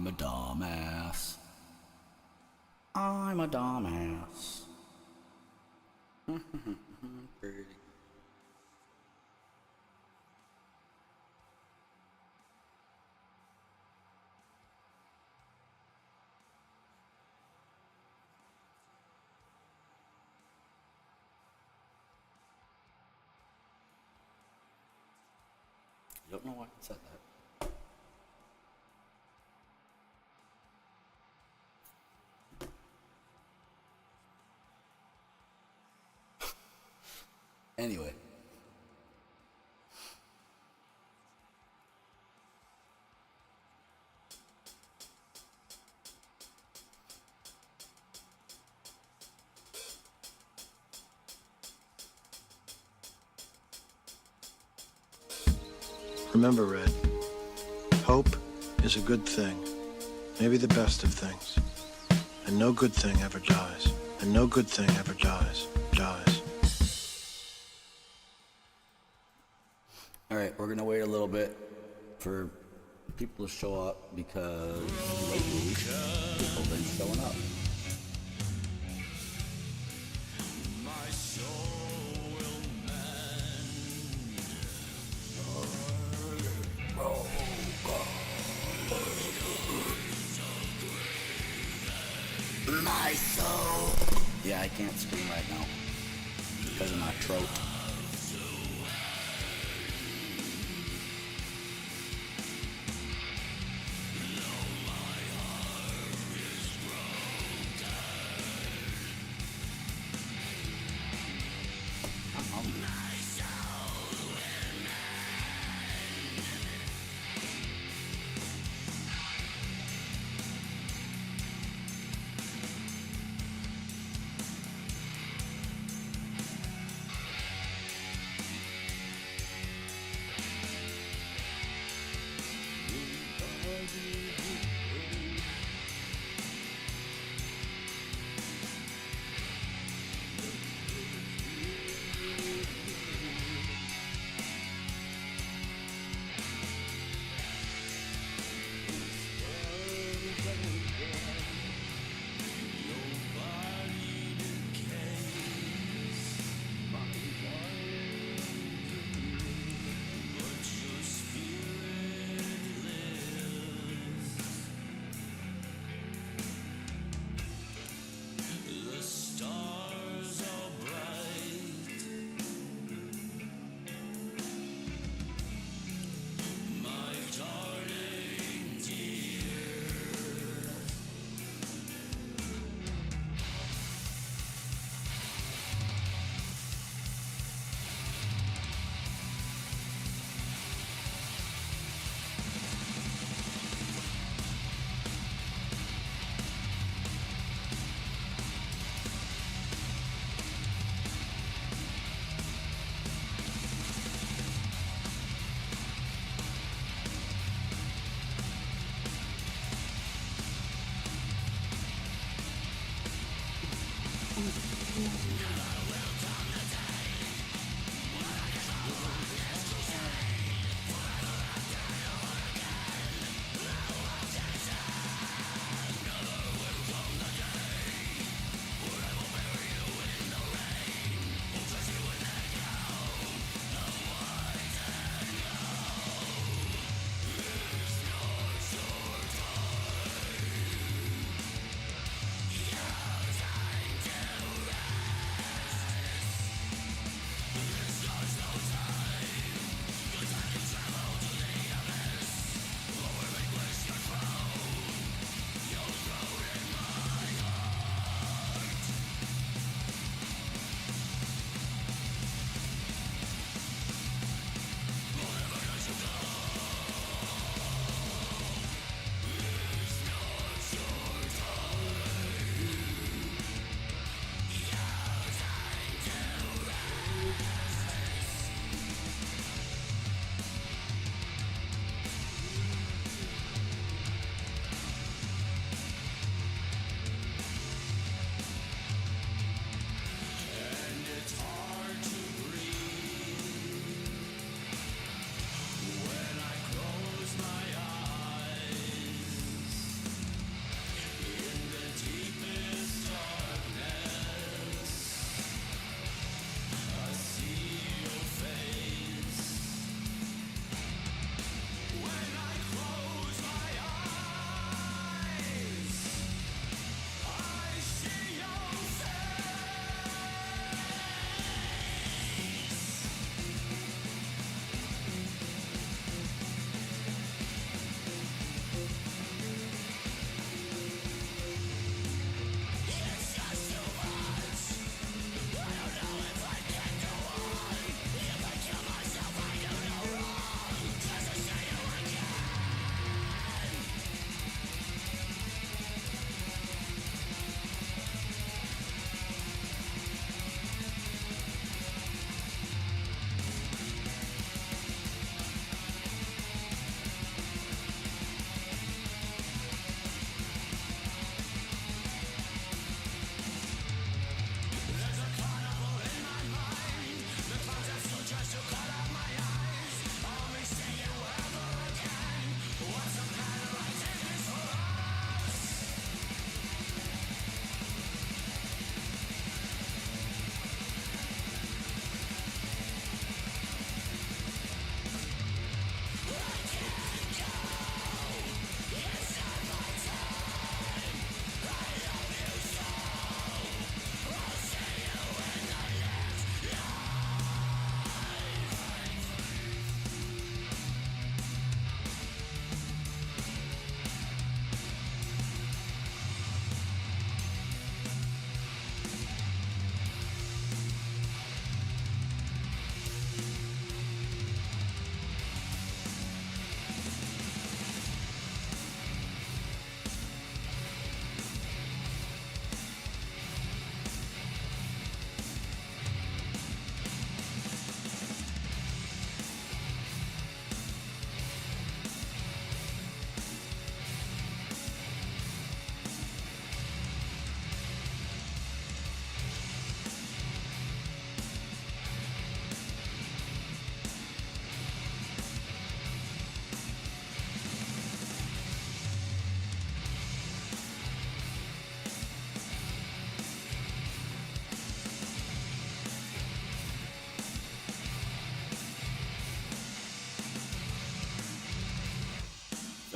I'm a dumbass. I'm a dumbass. Pretty. I don't know why I said that. Anyway. Remember, Red, hope is a good thing, maybe the best of things. And no good thing ever dies. And no good thing ever dies. Alright, we're gonna wait a little bit for people to show up because lately people have been showing up. My soul. Yeah, I can't scream right now because of my throat. I'm hungry.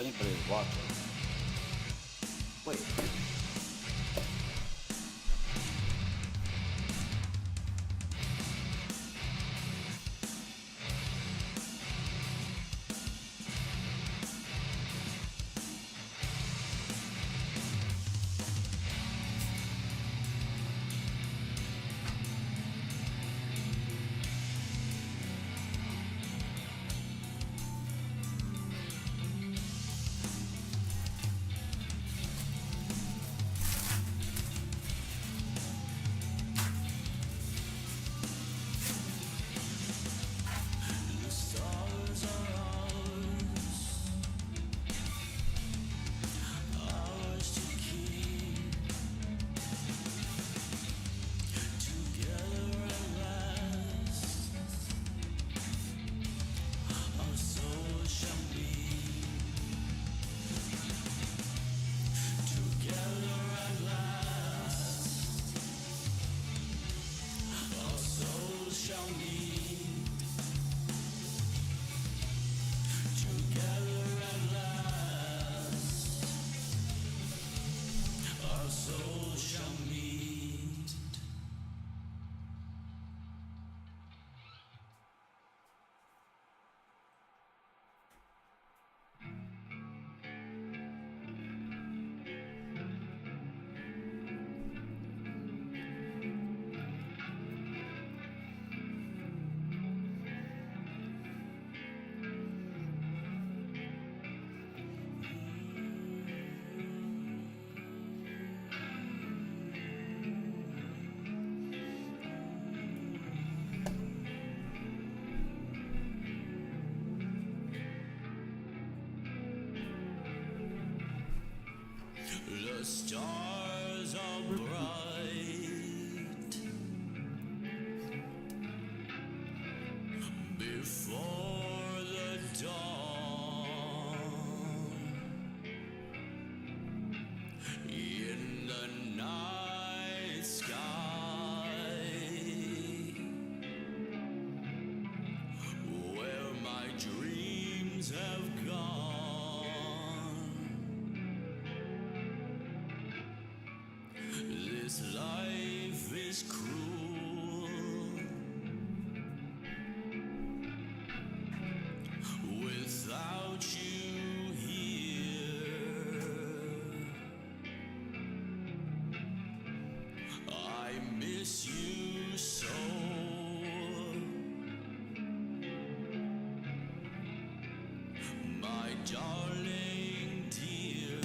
anybody is watching. Wait. The stars are bright before the dawn. In the night sky, where my dreams have gone. This life is cruel without you here. I miss you so. My darling dear.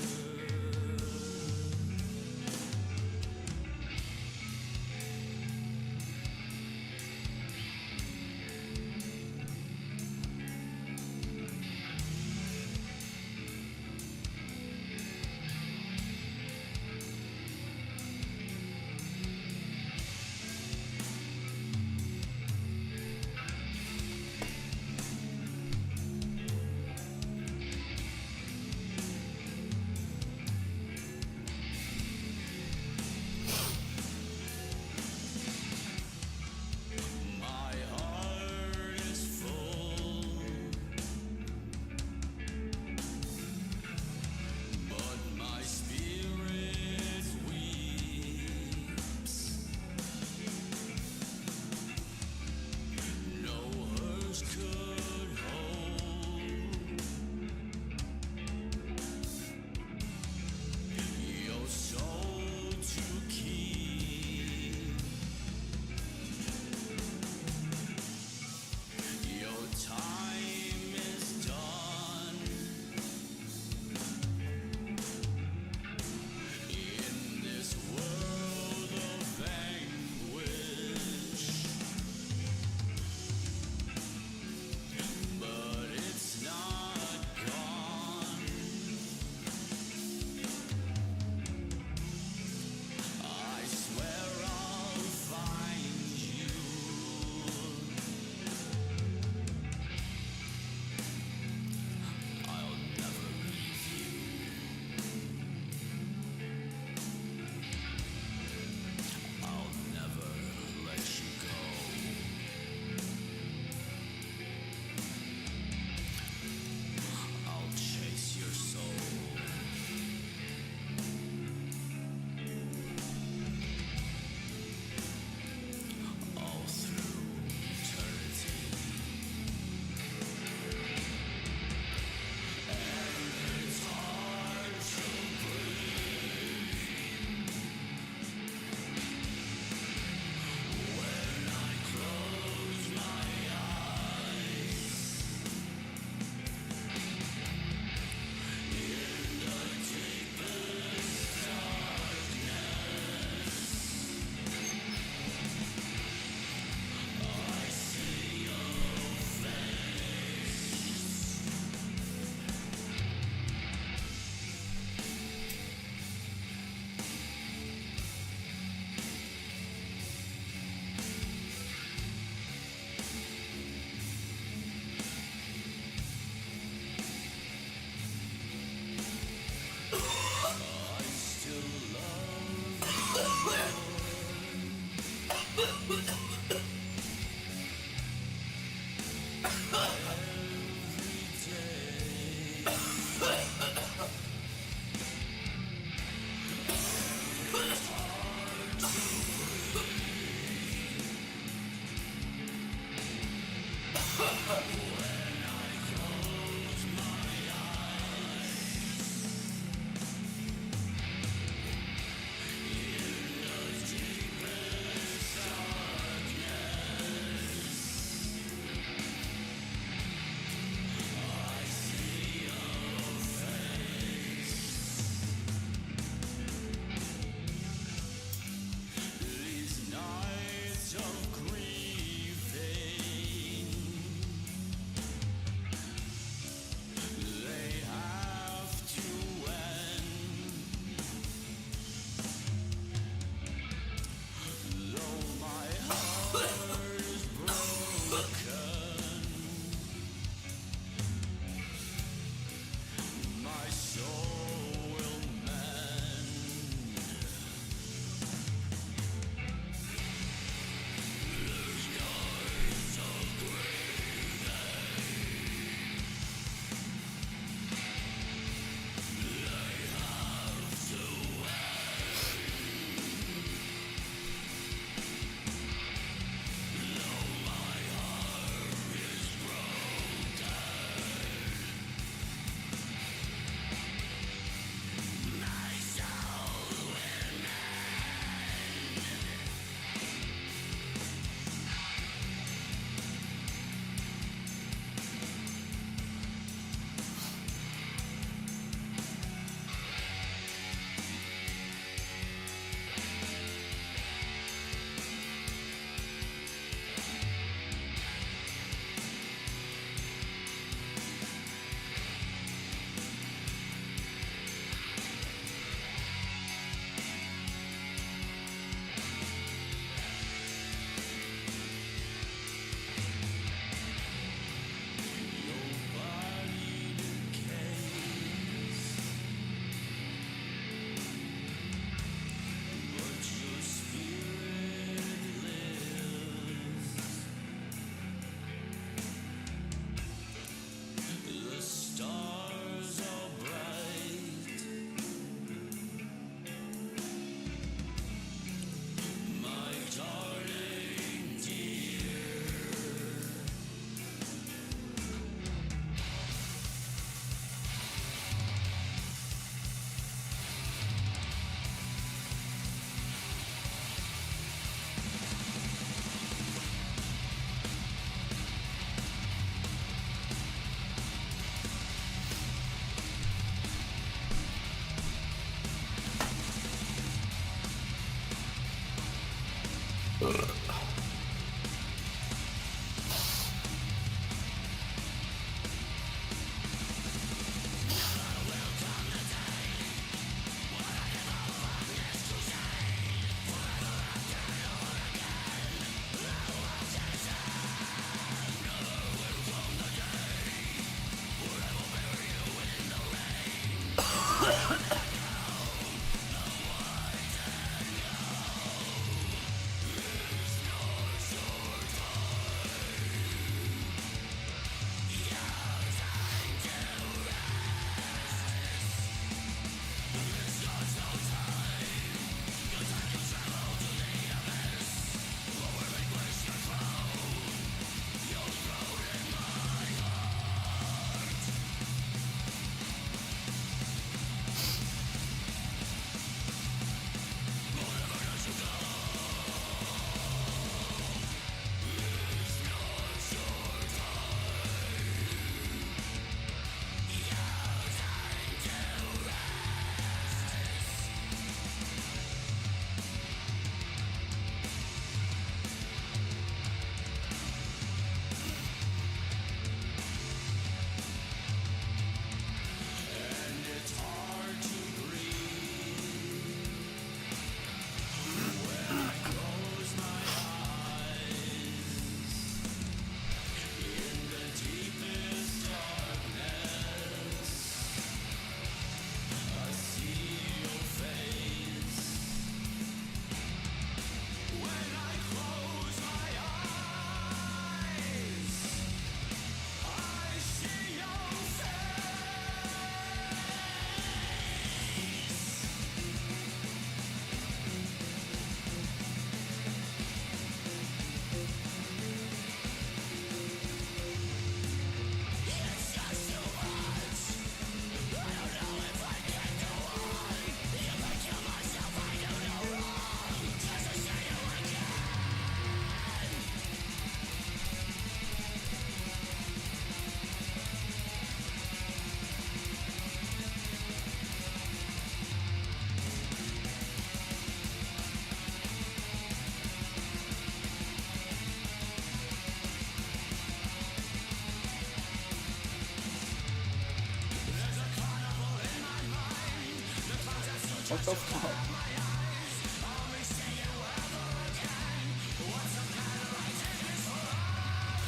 What the fuck?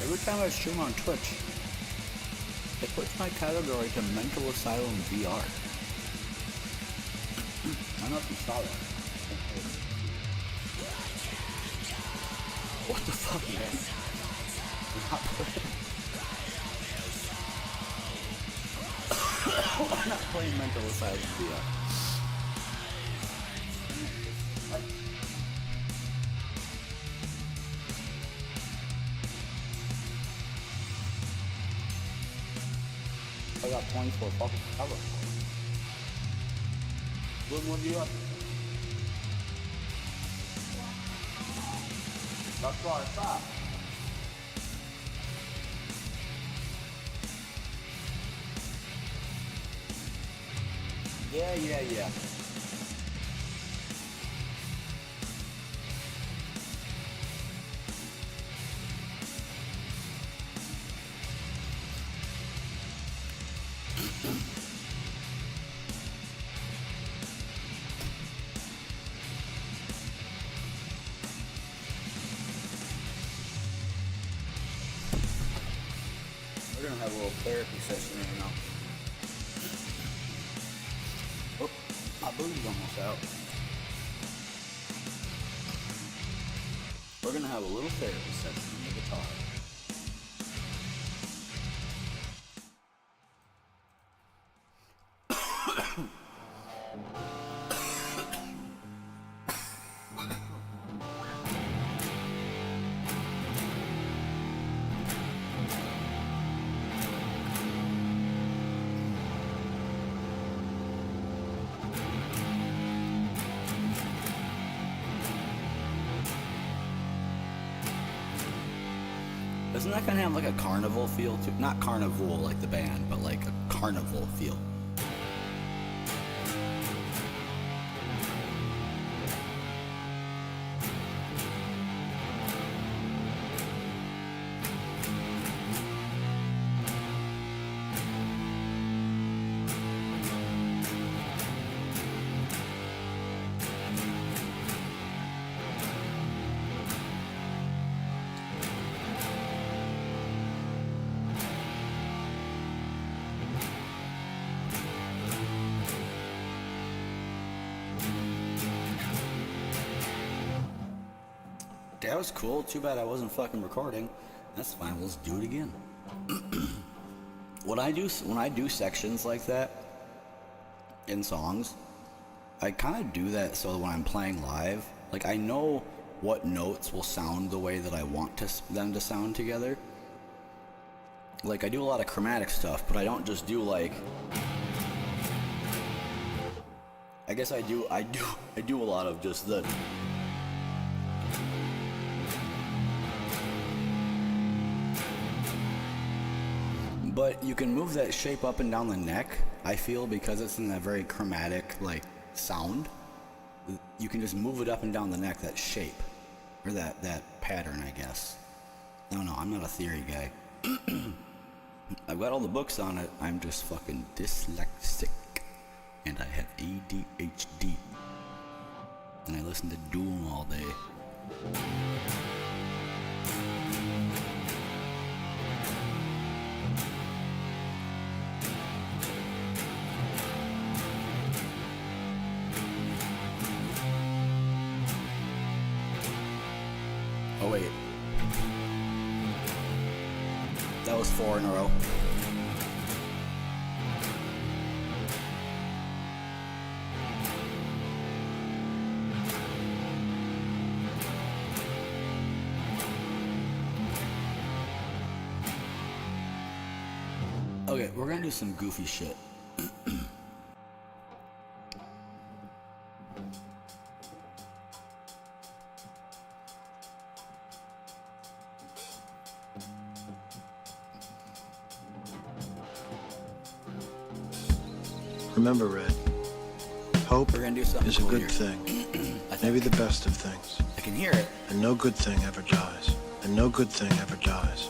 Every time I stream on Twitch, it puts my category to Mental Asylum VR. I don't know if you saw that. What the fuck, man? I'm not playing Mental Asylum VR. I got points for fucking cover. What one do you have? That's what I thought. Yeah. We're gonna have a little therapy session right now. Oh, my booty's almost out. We're gonna have a little therapy session on the guitar. Doesn't that kind of have like a carnival feel to? Not carnival like the band, but like a carnival feel. That was cool. Too bad I wasn't fucking recording. That's fine. Let's do it again. When I do sections like that in songs, I kind of do that so that when I'm playing live, like I know what notes will sound the way that I want them to sound together. Like I do a lot of chromatic stuff, but I don't just do like. I guess I do a lot of just the. But you can move that shape up and down the neck, I feel, because it's in that very chromatic, like, sound. You can just move it up and down the neck, that shape. Or that pattern, I guess. I don't know, I'm not a theory guy. I've got all the books on it, I'm just fucking dyslexic. And I have ADHD. And I listen to Doom all day. Oh wait. That was 4 in a row. Okay, we're gonna do some goofy shit. Remember, Red, hope We're gonna do something is a cool good here. thing. I think Maybe the best of things. I can hear it. And no good thing ever dies. And no good thing ever dies.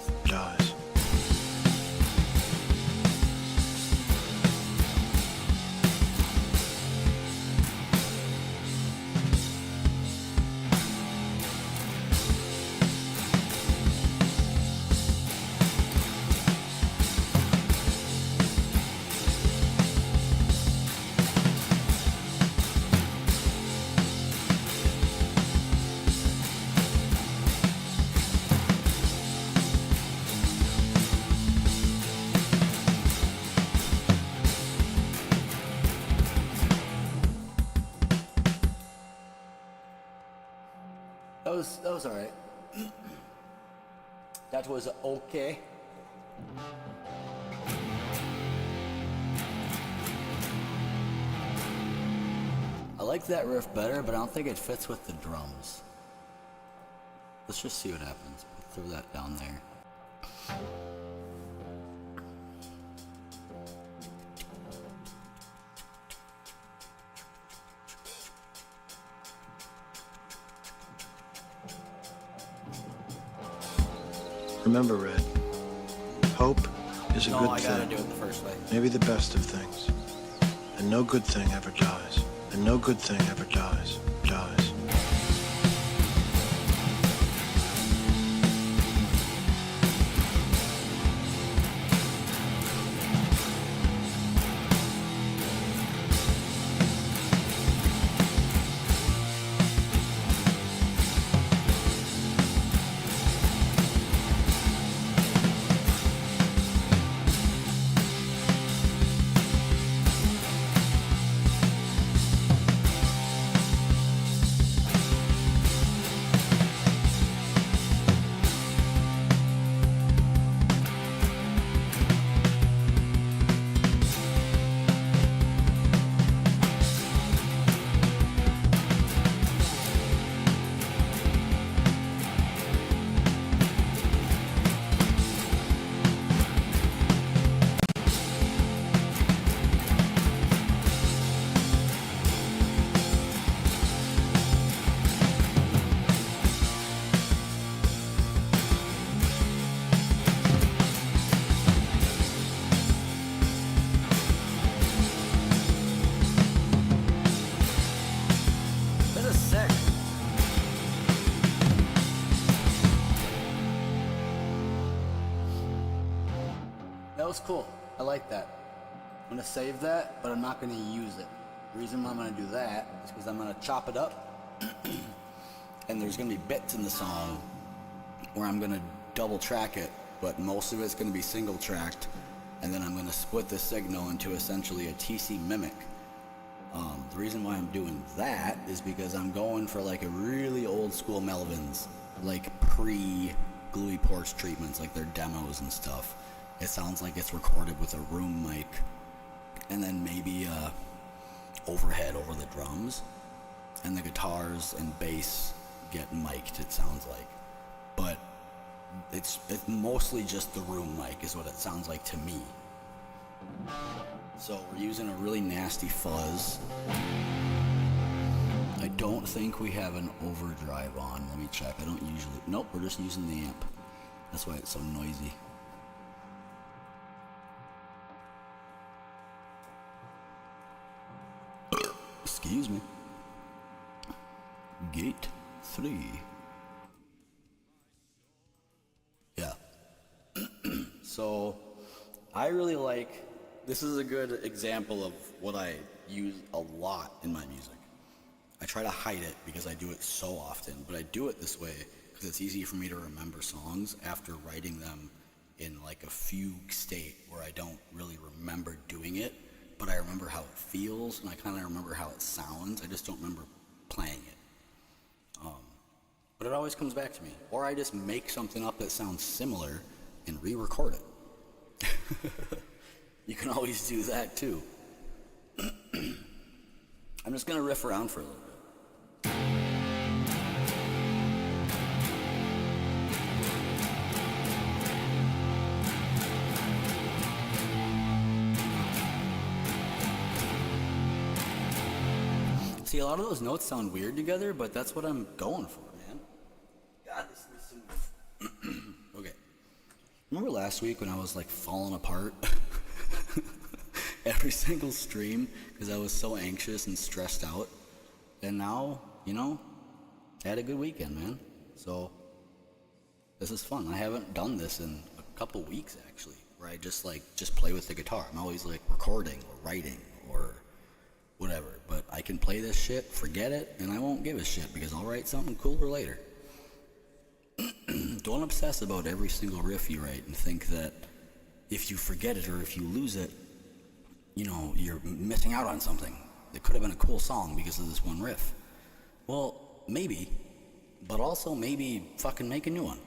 That was alright. That was okay. I like that riff better, but I don't think it fits with the drums. Let's just see what happens. Throw that down there. Remember, Red, hope is a No, good I gotta thing. do it the first way. Maybe the best of things. And no good thing ever dies. And no good thing ever dies. This is sick. That was cool. I like that. I'm gonna save that, but I'm not gonna use it. The reason why I'm gonna do that is because I'm gonna chop it up And there's gonna be bits in the song where I'm gonna double track it, but most of it's gonna be single tracked, and then I'm gonna split the signal into essentially a TC mimic. The reason why I'm doing that is because I'm going for like a really old school Melvins, like pre-Gluey Porch treatments, like their demos and stuff. It sounds like it's recorded with a room mic, and then maybe overhead over the drums, and the guitars and bass get mic'd, it sounds like. But it's mostly just the room mic is what it sounds like to me. So we're using a really nasty fuzz. I don't think we have an overdrive on. Let me check. I don't usually. Nope, we're just using the amp. That's why it's so noisy. Excuse me. Gate 3. Yeah. So I really like, this is a good example of what I use a lot in my music. I try to hide it because I do it so often, but I do it this way because it's easy for me to remember songs after writing them in like a fugue state where I don't really remember doing it, but I remember how it feels and I kind of remember how it sounds. I just don't remember playing it. But it always comes back to me. Or I just make something up that sounds similar and re-record it. You can always do that too. I'm just gonna riff around for a little bit. See, a lot of those notes sound weird together, but that's what I'm going for, man. God, this needs to move. Okay. Remember last week when I was like falling apart? Every single stream because I was so anxious and stressed out. And now, you know, I had a good weekend, man. So this is fun. I haven't done this in a couple weeks actually, where I just play with the guitar. I'm always like recording or writing or whatever, but I can play this shit, forget it, and I won't give a shit because I'll write something cooler later. Don't obsess about every single riff you write and think that if you forget it or if you lose it, you know, you're missing out on something. It could have been a cool song because of this one riff. Well, maybe, but also maybe fucking make a new one.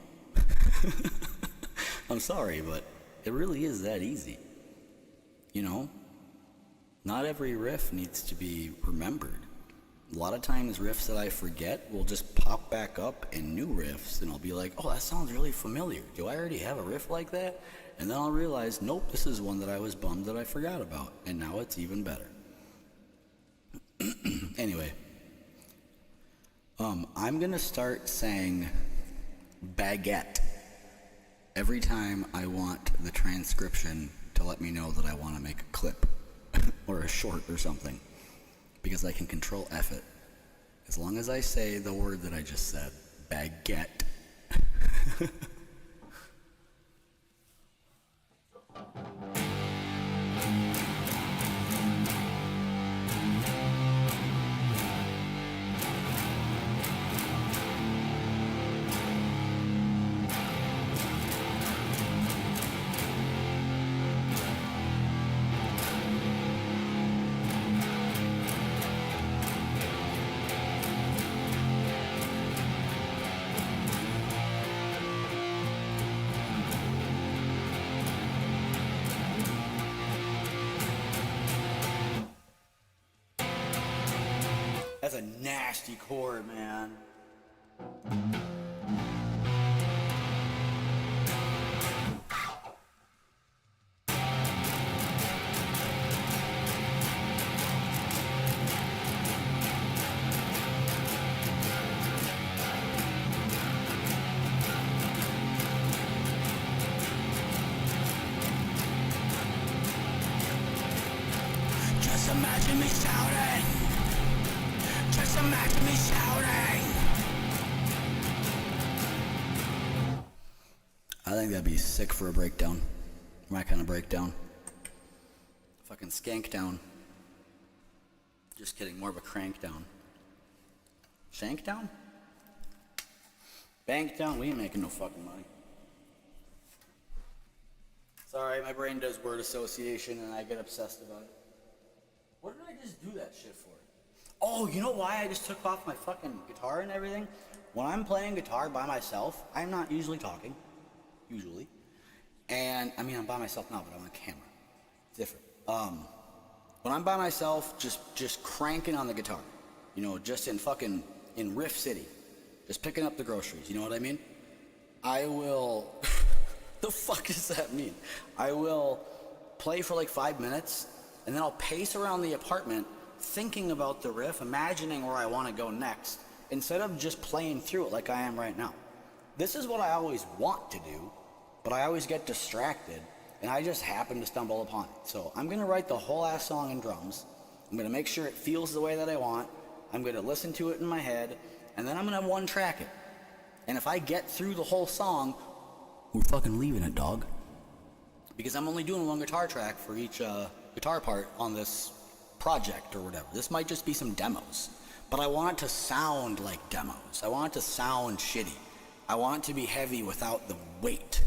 I'm sorry, but it really is that easy. You know? Not every riff needs to be remembered. A lot of times riffs that I forget will just pop back up in new riffs and I'll be like, oh, that sounds really familiar. Do I already have a riff like that? And then I'll realize, nope, this is one that I was bummed that I forgot about. And now it's even better. Anyway. I'm gonna start saying baguette every time I want the transcription to let me know that I want to make a clip or a short or something, because I can control F it. As long as I say the word that I just said, baguette. That's a nasty chord, man. Just imagine me shouting. Just imagine me shouting. I think that'd be sick for a breakdown. My kind of breakdown. Fucking skank down. Just kidding, more of a crank down. Shank down? Bank account, we ain't making no fucking money. Sorry, my brain does word association and I get obsessed about it. What did I just do that shit for? Oh, you know why I just took off my fucking guitar and everything? When I'm playing guitar by myself, I'm not usually talking. Usually. And, I mean, I'm by myself now, but I'm on camera. It's different. When I'm by myself, just cranking on the guitar. You know, just in Riff City. Just picking up the groceries, you know what I mean? I will... The fuck does that mean? I will play for like 5 minutes, and then I'll pace around the apartment thinking about the riff, imagining where I want to go next, instead of just playing through it like I am right now. This is what I always want to do, but I always get distracted, and I just happen to stumble upon it. So I'm going to write the whole ass song in drums. I'm going to make sure it feels the way that I want. I'm going to listen to it in my head, and then I'm going to one track it. And if I get through the whole song, we're fucking leaving it, dog. Because I'm only doing one guitar track for each guitar part on this project or whatever. This might just be some demos. But I want it to sound like demos. I want it to sound shitty. I want it to be heavy without the weight,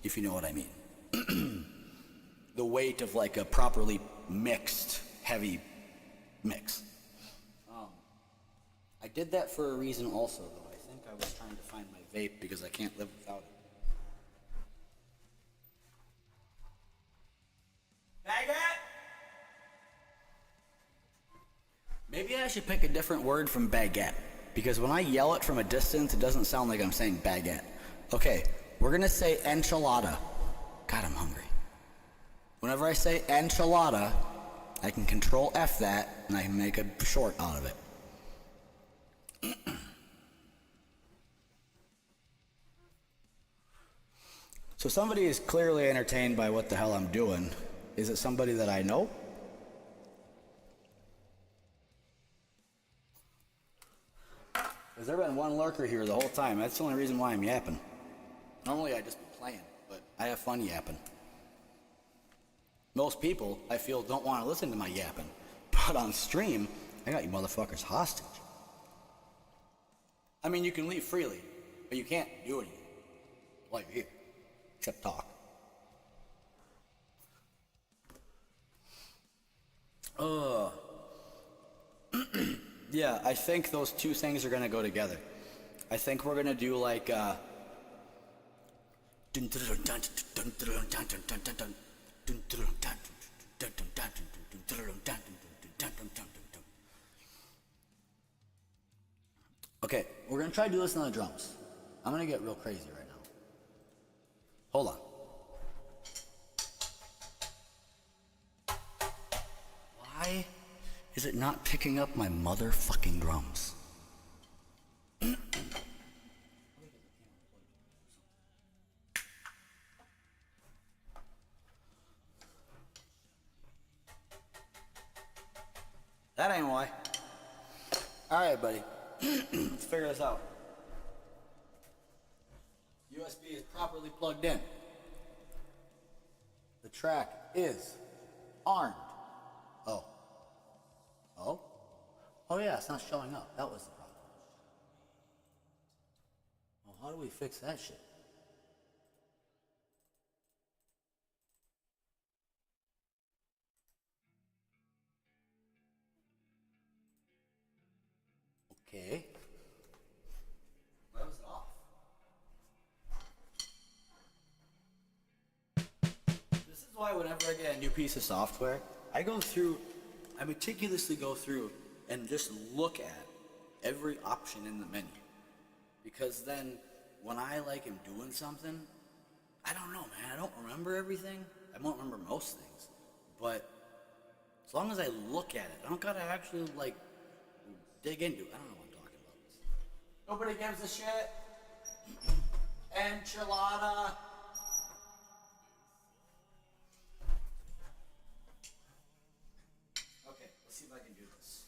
if you know what I mean. The weight of like a properly mixed, heavy mix. I did that for a reason also, though. I think I was trying to find my vape because I can't live without it. Baguette! Maybe I should pick a different word from baguette, because when I yell it from a distance, it doesn't sound like I'm saying baguette. Okay, we're gonna say enchilada. God, I'm hungry. Whenever I say enchilada, I can control F that, and I can make a short out of it. So somebody is clearly entertained by what the hell I'm doing. Is it somebody that I know? Has there been one lurker here the whole time? That's the only reason why I'm yapping. Normally I just be playing, but I have fun yapping. Most people, I feel, don't want to listen to my yapping. But on stream, I got you motherfuckers hostage. I mean, you can leave freely, but you can't do anything while you're here, except talk. Yeah, I think those two things are gonna go together. I think we're gonna do like okay, we're gonna try to do this on the drums. I'm gonna get real crazy right now. Hold on. Why is it not picking up my motherfucking drums? That ain't why. Alright, buddy. Let's figure this out. USB is properly plugged in. The track is armed. Oh. Oh? Oh yeah, it's not showing up. That was the problem. Well, how do we fix that shit? Okay. That was off. This is why whenever I get a new piece of software, I meticulously go through and just look at every option in the menu. Because then when I am doing something, I don't know, man. I don't remember everything. I won't remember most things. But as long as I look at it, I don't gotta actually dig into it. I don't know what I'm talking about. Nobody gives a shit. Enchilada. Okay, let's see if I can do this.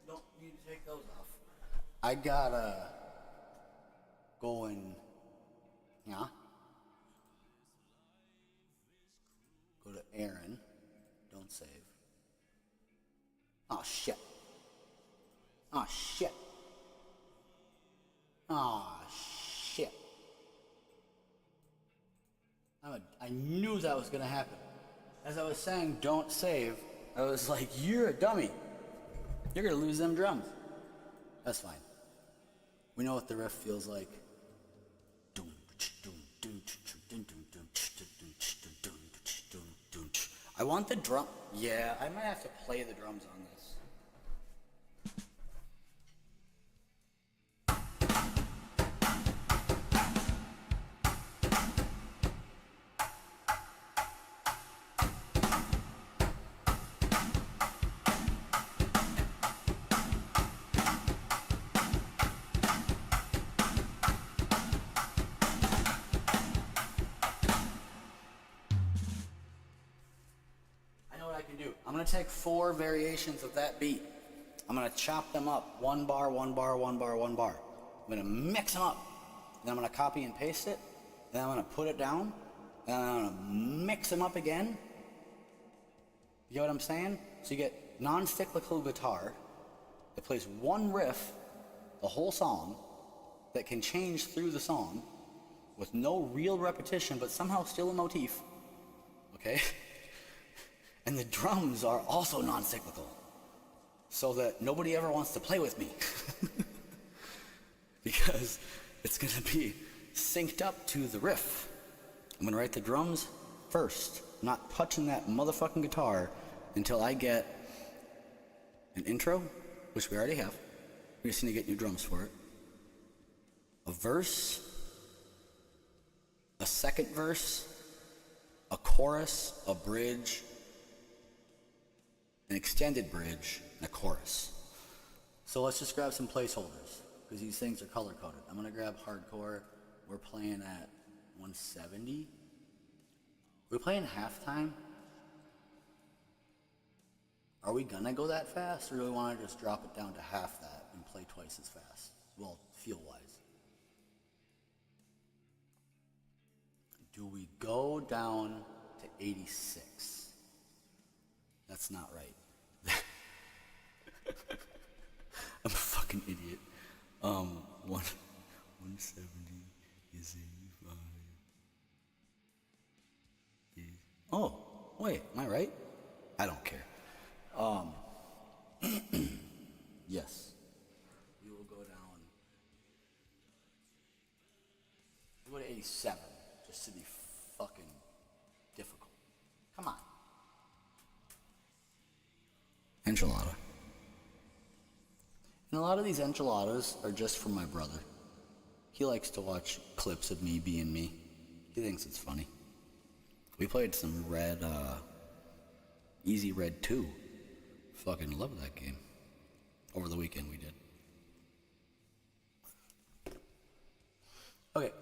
Don't need to take those off. I gotta go and, yeah. Oh shit. Oh shit. Oh shit. I knew that was gonna happen. As I was saying, don't save, I was like, you're a dummy. You're gonna lose them drums. That's fine. We know what the riff feels like. I want the drum. Yeah, I might have to play the drums on this. I know what I can do. I'm gonna take 4 variations of that beat. I'm gonna chop them up. 1 bar, 1 bar, 1 bar, 1 bar. I'm gonna mix them up. Then I'm gonna copy and paste it. Then I'm gonna put it down. Then I'm gonna mix them up again. You get what I'm saying? So you get non-cyclical guitar that plays one riff the whole song that can change through the song with no real repetition but somehow still a motif. Okay? And the drums are also non-cyclical, so that nobody ever wants to play with me. Because it's gonna be synced up to the riff. I'm gonna write the drums first, not touching that motherfucking guitar until I get an intro, which we already have. We just need to get new drums for it. A verse, a second verse, a chorus, a bridge, an extended bridge, and a chorus. So let's just grab some placeholders, because these things are color coded. I'm gonna grab hardcore. We're playing at 170. We're playing halftime. Are we gonna go that fast, or do we wanna just drop it down to half that and play twice as fast? Well, feel-wise. Do we go down to 86? That's not right. I'm a fucking idiot. 170 is 85. Oh, wait, am I right? I don't care. Yes. We will go down. We'll go to 87, just to be fucking difficult. Come on. Enchilada. And a lot of these enchiladas are just for my brother. He likes to watch clips of me being me. He thinks it's funny. We played some Easy Red 2. Fucking love that game. Over the weekend we did. Okay.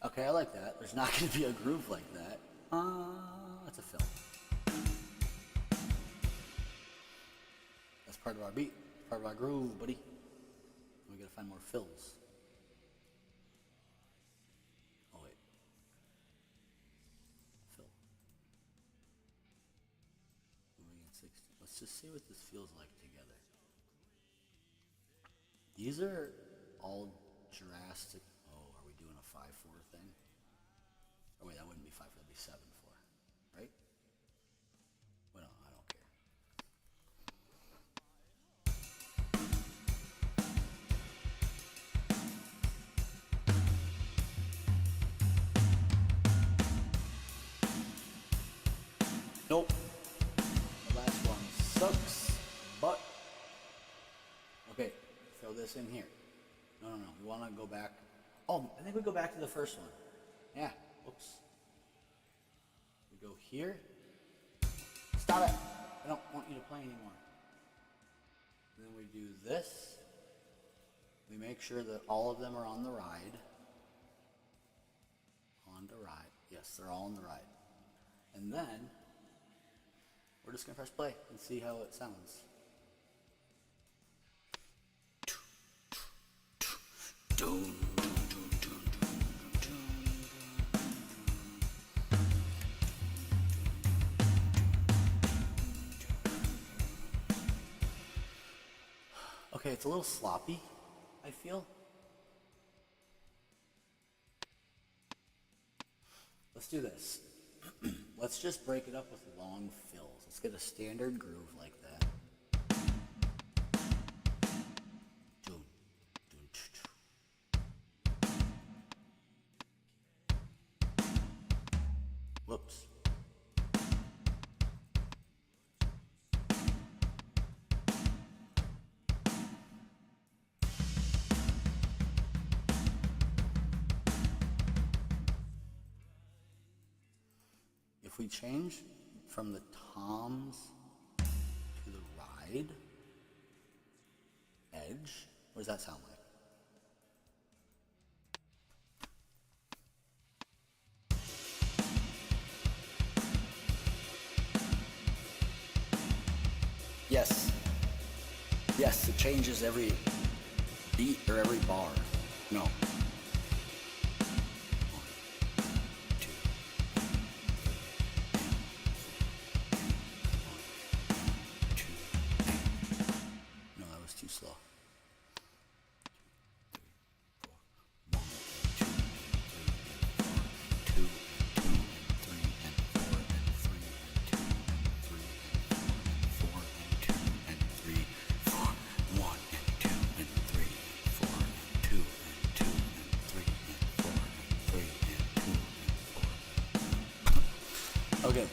Okay, I like that. There's not going to be a groove like that. That's a fill. That's part of our beat, part of our groove, buddy. We got to find more fills. Oh wait, fill. Moving at 60. Let's just see what this feels like together. These are all drastic. Oh, are we doing a 5/4 thing? Oh wait, that wouldn't be 5/4, that'd be 7/4, right? Well, no, I don't care. Nope. The last one sucks, but okay, throw this in here. No. We want to go back. Oh, I think we go back to the first one. Yeah. Oops. We go here. Stop it. I don't want you to play anymore. And then we do this. We make sure that all of them are on the ride. On the ride. Yes, they're all on the ride. And then we're just gonna press play and see how it sounds. Okay, it's a little sloppy, I feel. Let's do this. Let's just break it up with long fills. Let's get a standard groove like that. Doom, doom, whoops. If we change from the toms to the ride edge, what does that sound like? Yes. Yes, it changes every beat or every bar. No. No, that was too slow. 2, 3, 4, 1, 2, and 3, 4, 1, 2, and 3, 4, 2, and 2, and 3, and 4, and 3, and 2, and 4. Okay.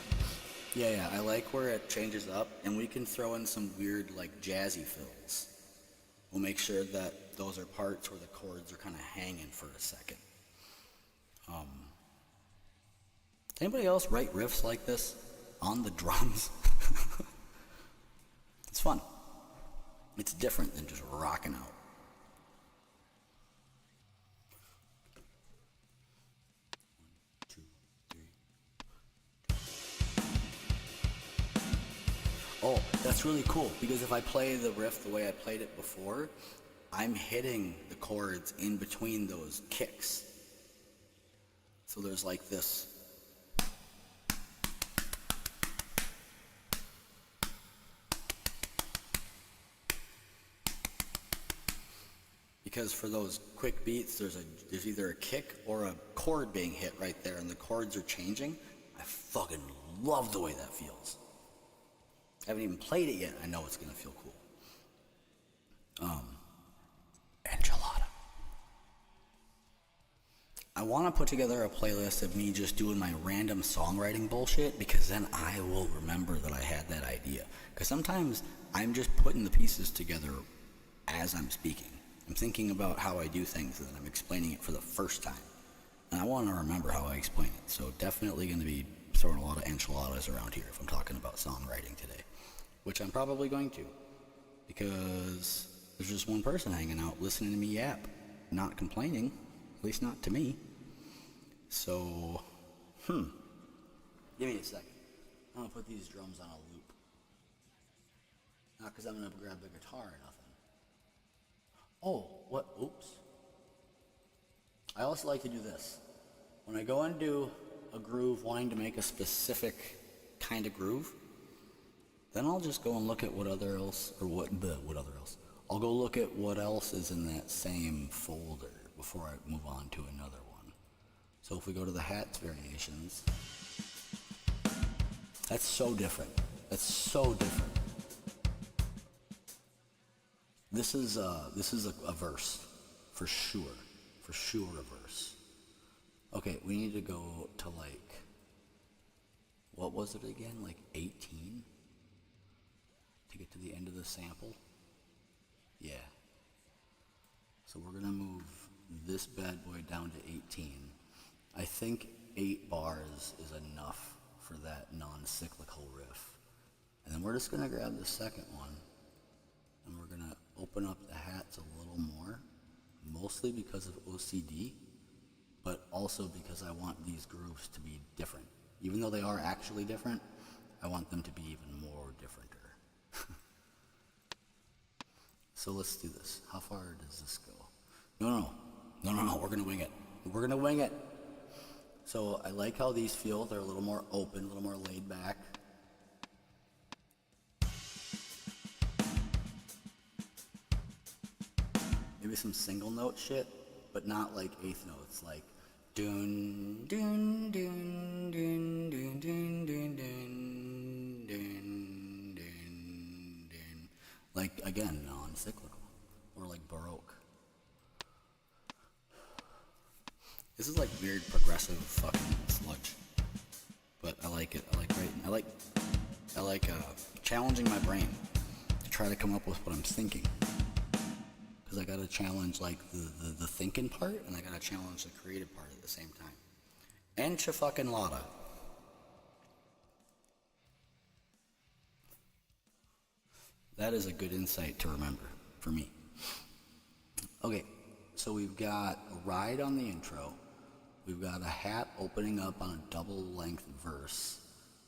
Yeah, I like where it changes up, and we can throw in some weird, like, jazzy fills. We'll make sure that those are parts where the chords are kind of hanging for a second. Anybody else write riffs like this on the drums? It's fun. It's different than just rocking out. Oh, that's really cool, because if I play the riff the way I played it before, I'm hitting the chords in between those kicks. So there's like this. Because for those quick beats, there's either a kick or a chord being hit right there, and the chords are changing. I fucking love the way that feels. I haven't even played it yet. I know it's gonna feel cool. Enchilada. I want to put together a playlist of me just doing my random songwriting bullshit, because then I will remember that I had that idea. Because sometimes I'm just putting the pieces together as I'm speaking. I'm thinking about how I do things, and then I'm explaining it for the first time. And I want to remember how I explain it. So definitely going to be throwing a lot of enchiladas around here if I'm talking about songwriting today. Which I'm probably going to. Because there's just one person hanging out listening to me yap. Not complaining. At least not to me. So, Give me a second. I'm going to put these drums on a loop. Not because I'm going to grab the guitar or nothing. Oh, what? Oops. I also like to do this. When I go and do a groove wanting to make a specific kind of groove, then I'll just go and look at what other else. I'll go look at what else is in that same folder before I move on to another one. So if we go to the hats variations, that's so different. That's so different. This is a verse, for sure a verse. Okay, we need to go to like, what was it again? Like 18 to get to the end of the sample. Yeah. So we're gonna move this bad boy down to 18. I think 8 bars is enough for that non-cyclical riff. And then we're just gonna grab the second one, and we're gonna open up the hats a little more mostly because of OCD, but also because I want these grooves to be different. Even though they are actually different, I want them to be even more differenter. So let's do this. How far does this go? No, we're gonna wing it. We're gonna wing it. So I like how these feel. They're a little more open, a little more laid back. Maybe some single note shit, but not like eighth notes, like dun dun dun dun dun dun dun dun dun dun dun. Like again, non-cyclical or like Baroque. This is like weird progressive fucking sludge, but I like it. I like writing. I like challenging my brain to try to come up with what I'm thinking. Because I gotta challenge like the thinking part, and I gotta challenge the creative part at the same time. Fucking Lotta. That is a good insight to remember for me. Okay, so we've got a ride on the intro. We've got a hat opening up on a double length verse.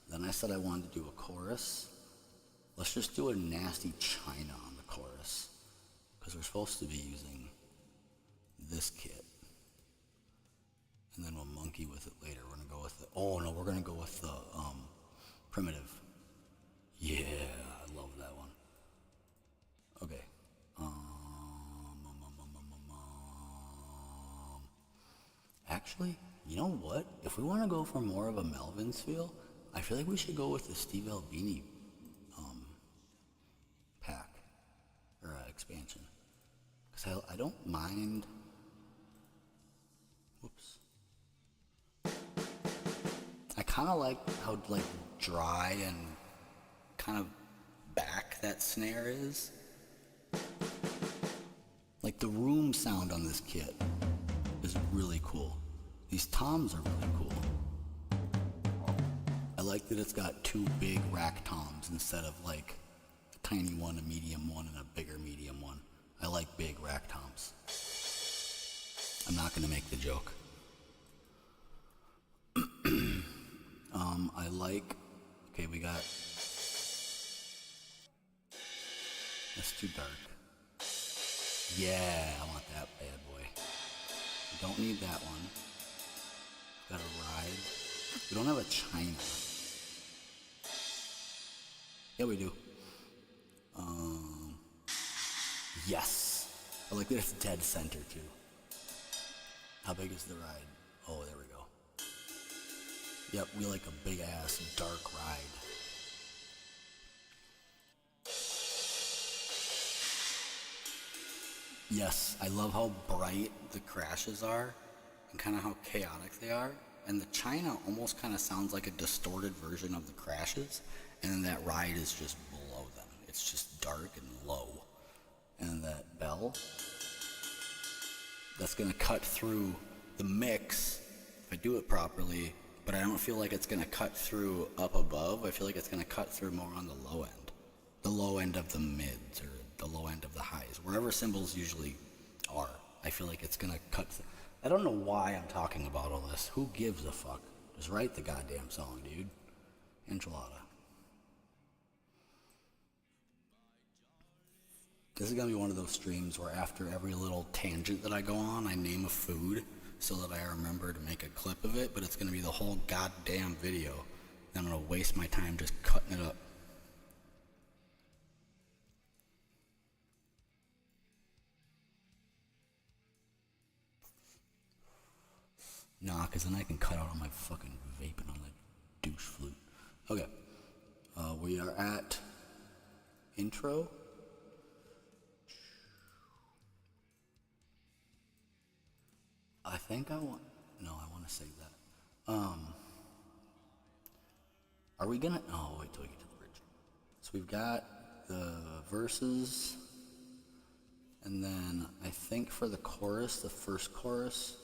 Then I said I wanted to do a chorus. Let's just do a nasty China on the chorus, because we're supposed to be using this kit. And then we'll monkey with it later. We're gonna go with the, oh no, we're gonna go with the primitive. Yeah, I love that one. Okay. Actually, you know what? If we want to go for more of a Melvins feel, I feel like we should go with the Steve Albini pack or expansion. Because I don't mind. Whoops. I kind of like how like dry and kind of back that snare is. Like the room sound on this kit is really cool. These toms are really cool. I like that it's got two big rack toms instead of like a tiny one, a medium one, and a bigger medium one. I like big rack toms. I'm not gonna make the joke. I like, okay, we got, that's too dark. Yeah, I want that bad boy. Don't need that one. Got a ride. We don't have a China. Yeah, we do. Yes. I like that it's dead center too. How big is the ride? Oh, there we go. Yep, we like a big ass dark ride. Yes, I love how bright the crashes are and kind of how chaotic they are. And the China almost kind of sounds like a distorted version of the crashes, and then that ride is just below them. It's just dark and low. And that bell, that's gonna cut through the mix if I do it properly, but I don't feel like it's gonna cut through up above. I feel like it's gonna cut through more on the low end. The low end of the mids or the low end of the highs, wherever cymbals usually are. I feel like it's gonna cut. I don't know why I'm talking about all this. Who gives a fuck? Just write the goddamn song, dude. Enchilada. This is gonna be one of those streams where after every little tangent that I go on, I name a food so that I remember to make a clip of it, but it's gonna be the whole goddamn video. And I'm gonna waste my time just cutting it up. Nah, because then I can cut out all my fucking vaping on the douche flute. Okay. We are at intro. I think I want... No, I want to save that. Are we gonna... Oh, wait till we get to the bridge. So we've got the verses. And then I think for the chorus, the first chorus,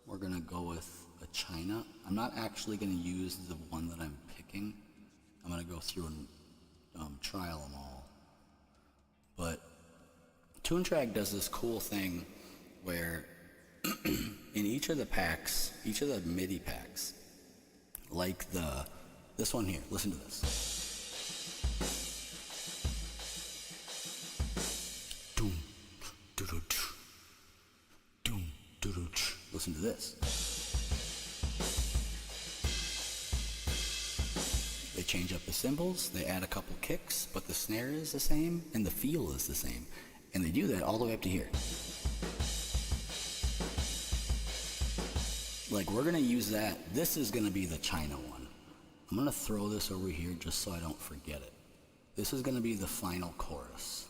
we're gonna go with a China. I'm not actually gonna use the one that I'm picking. I'm gonna go through and trial them all. But Toontrack does this cool thing where in each of the packs, each of the MIDI packs, like this one here, listen to this. Doom, doo-doo-ch. Doom, doo-doo-ch. Listen to this. They change up the cymbals, they add a couple kicks, but the snare is the same and the feel is the same. And they do that all the way up to here. Like, we're gonna use that. This is gonna be the China one. I'm gonna throw this over here just so I don't forget it. This is gonna be the final chorus.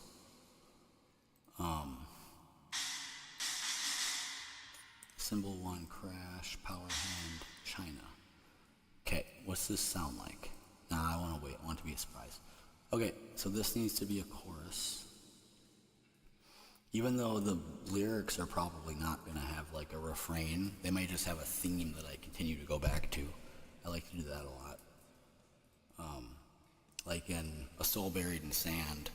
Cymbal 1, crash, power hand, China. Okay, what's this sound like? Nah, I wanna wait, I want it to be a surprise. Okay, so this needs to be a chorus. Even though the lyrics are probably not gonna have like a refrain, they might just have a theme that I continue to go back to. I like to do that a lot. Like in A Soul Buried in Sand,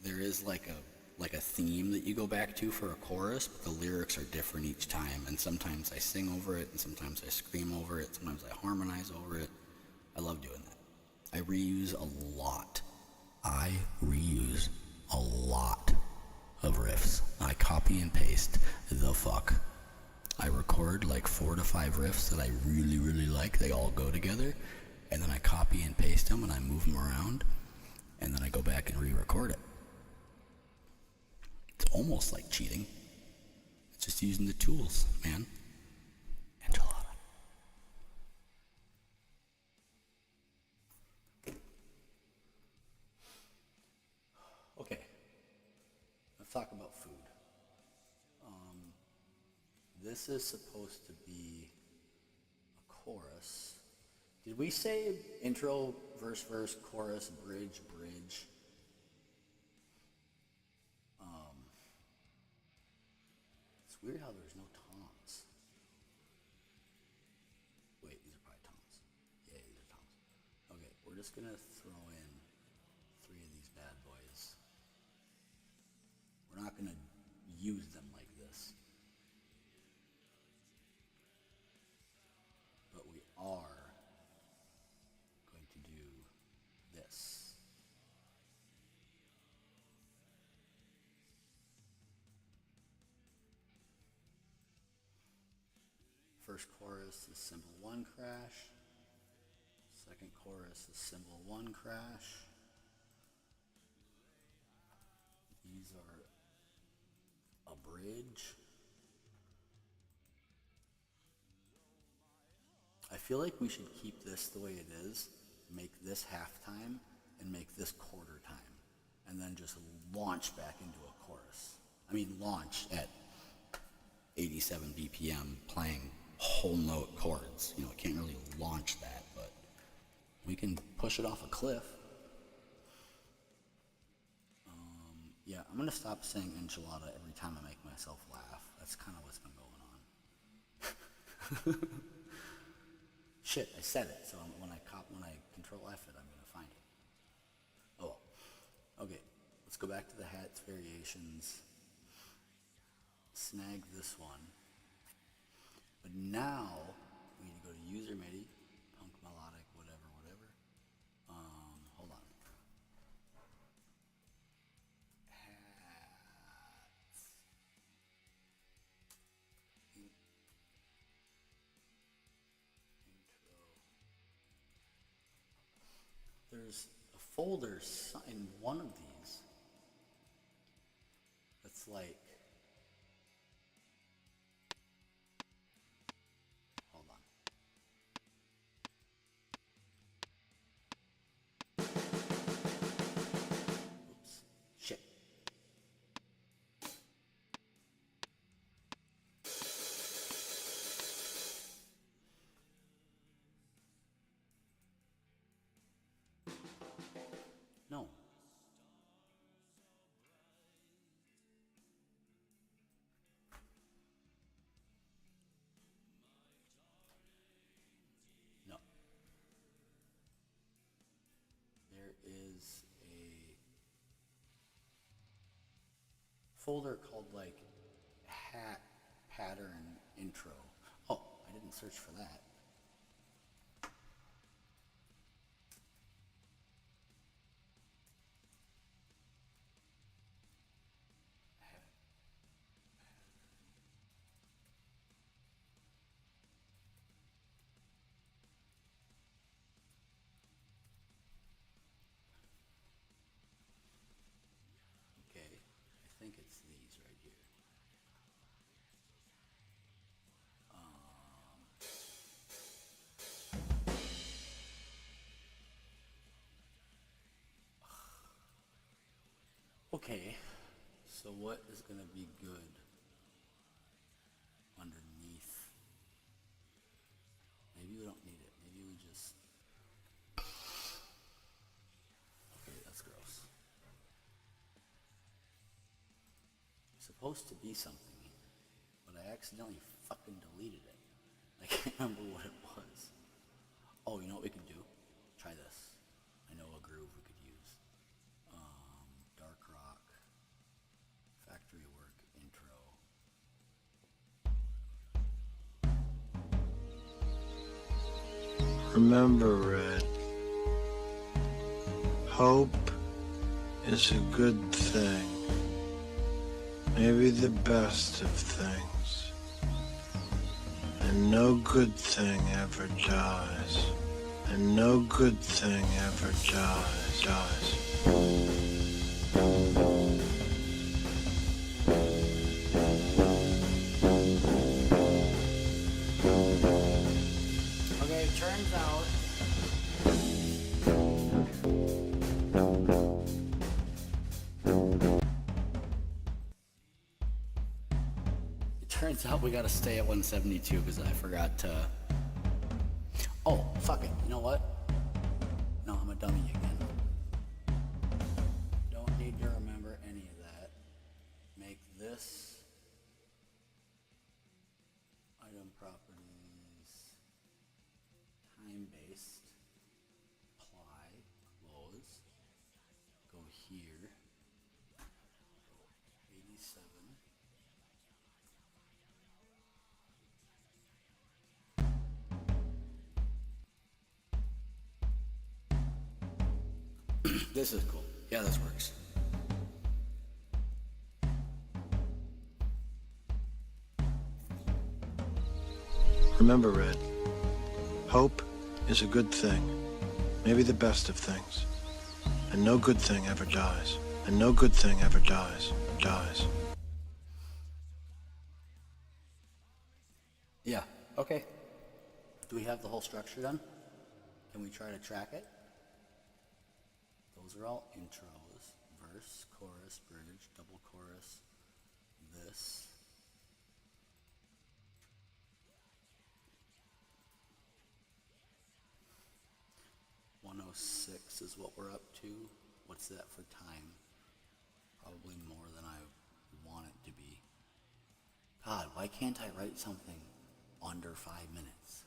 there is like a theme that you go back to for a chorus, but the lyrics are different each time, and sometimes I sing over it, and sometimes I scream over it, sometimes I harmonize over it. I love doing that. I reuse a lot. I reuse a lot of riffs. I copy and paste the fuck. I record like 4 to 5 riffs that I really, really like. They all go together, and then I copy and paste them, and I move them around, and then I go back and re-record it. It's almost like cheating. It's just using the tools, man. Enchilada. Okay. Let's talk about food. This is supposed to be a chorus. Did we say intro, verse, chorus, bridge, bridge? It's weird how there's no toms. Wait, these are probably toms. Yeah, these are toms. Okay, we're just gonna throw in 3 of these bad boys. We're not gonna use them like this. But we are going to do this. First chorus is cymbal 1 crash. Second chorus is cymbal 1 crash. These are a bridge. I feel like we should keep this the way it is, make this halftime, and make this quarter time, and then just launch back into a chorus. I mean, launch at 87 BPM playing whole note chords. You know, I can't really launch that, but we can push it off a cliff. Yeah, I'm gonna stop saying enchilada every time I make myself laugh. That's kind of what's been going on. Shit, I said it, so when I control F it, I'm gonna find it. Oh well. Okay, let's go back to the hats variations. Snag this one. But now we need to go to user MIDI, punk melodic, whatever. Hold on. Hats. Intro. There's a folder in one of these that's like, hold on. Oops. Shit. No. No. There is a folder called like pattern intro. Oh, I didn't search for that. Okay, I think it's these right here. Okay, so what is gonna be good underneath? Maybe we don't need it. Maybe we just. Okay, that's gross. It's supposed to be something here, but I accidentally fucking deleted it. I can't remember what it was. Oh, you know what we could do? Try this. I know a groove we could use. Dark rock, factory work, intro. Remember, Red, hope is a good thing. Maybe the best of things. And no good thing ever dies. And no good thing ever dies. Okay, it turns out. It turns out we gotta stay at 172 because I forgot to. Oh, fuck it. You know what? No, I'm a dummy again. Don't need to remember any of that. Make this item properties time-based. Apply, close. Go here. 87. This is cool. Yeah, this works. Remember, Red, hope is a good thing. Maybe the best of things. And no good thing ever dies. And no good thing ever dies. Yeah, okay. Do we have the whole structure done? Can we try to track it? Those are all intros. Verse, chorus, bridge, double chorus, this. .106 is what we're up to. What's that for time? Probably more than I want it to be. God, why can't I write something under 5 minutes?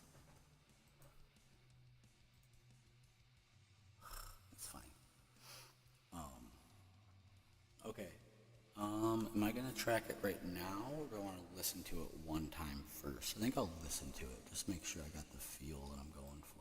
It's fine. Okay. Am I gonna track it right now, or do I want to listen to it one time first? I think I'll listen to it. Just make sure I got the feel that I'm going for.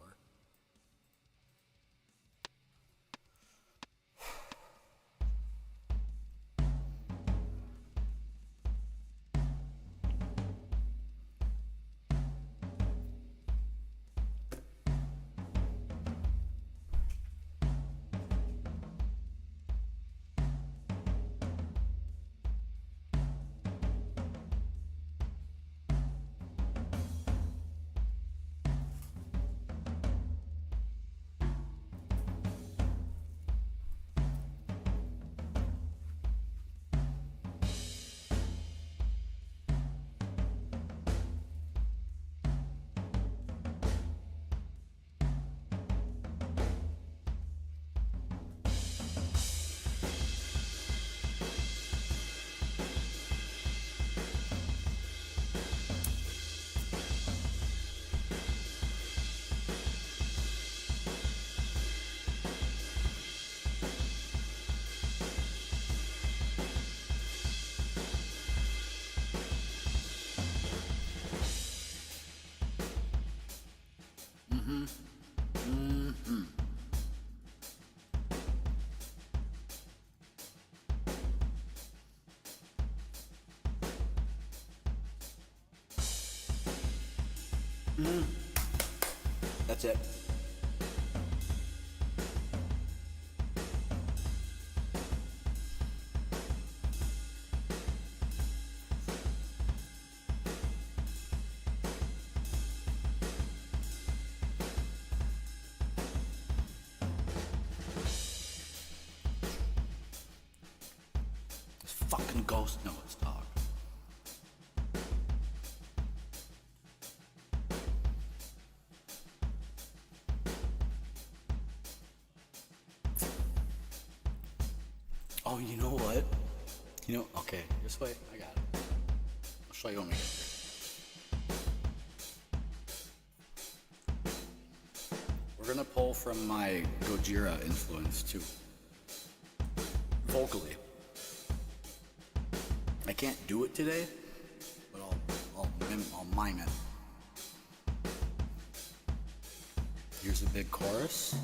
That's it. This fucking ghost notes, dog. Oh, you know what? Okay, this way, I got it. I'll show you when we get there. We're gonna pull from my Gojira influence too. Vocally. I can't do it today, but I'll mime it. Here's a big chorus.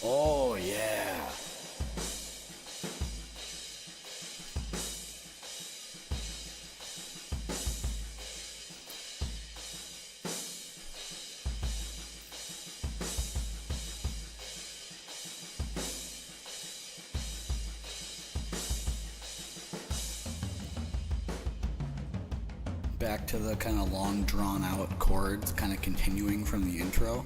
Oh yeah. Back to the kind of long drawn out chords, kind of continuing from the intro.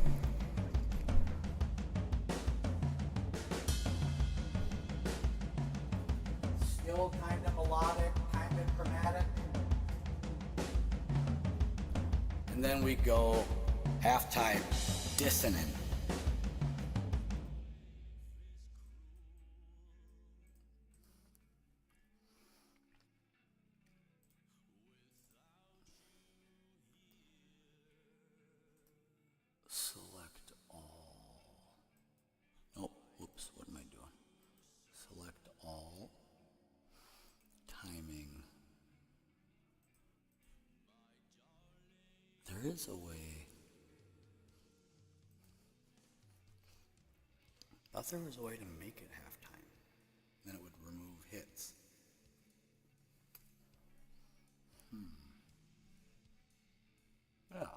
Still kind of melodic, kind of chromatic. And then we go halftime dissonant. Select all. Oh, whoops, what am I doing? Select all. Timing. There is a way. I thought there was a way to make it halftime. Then it would remove hits. Yeah.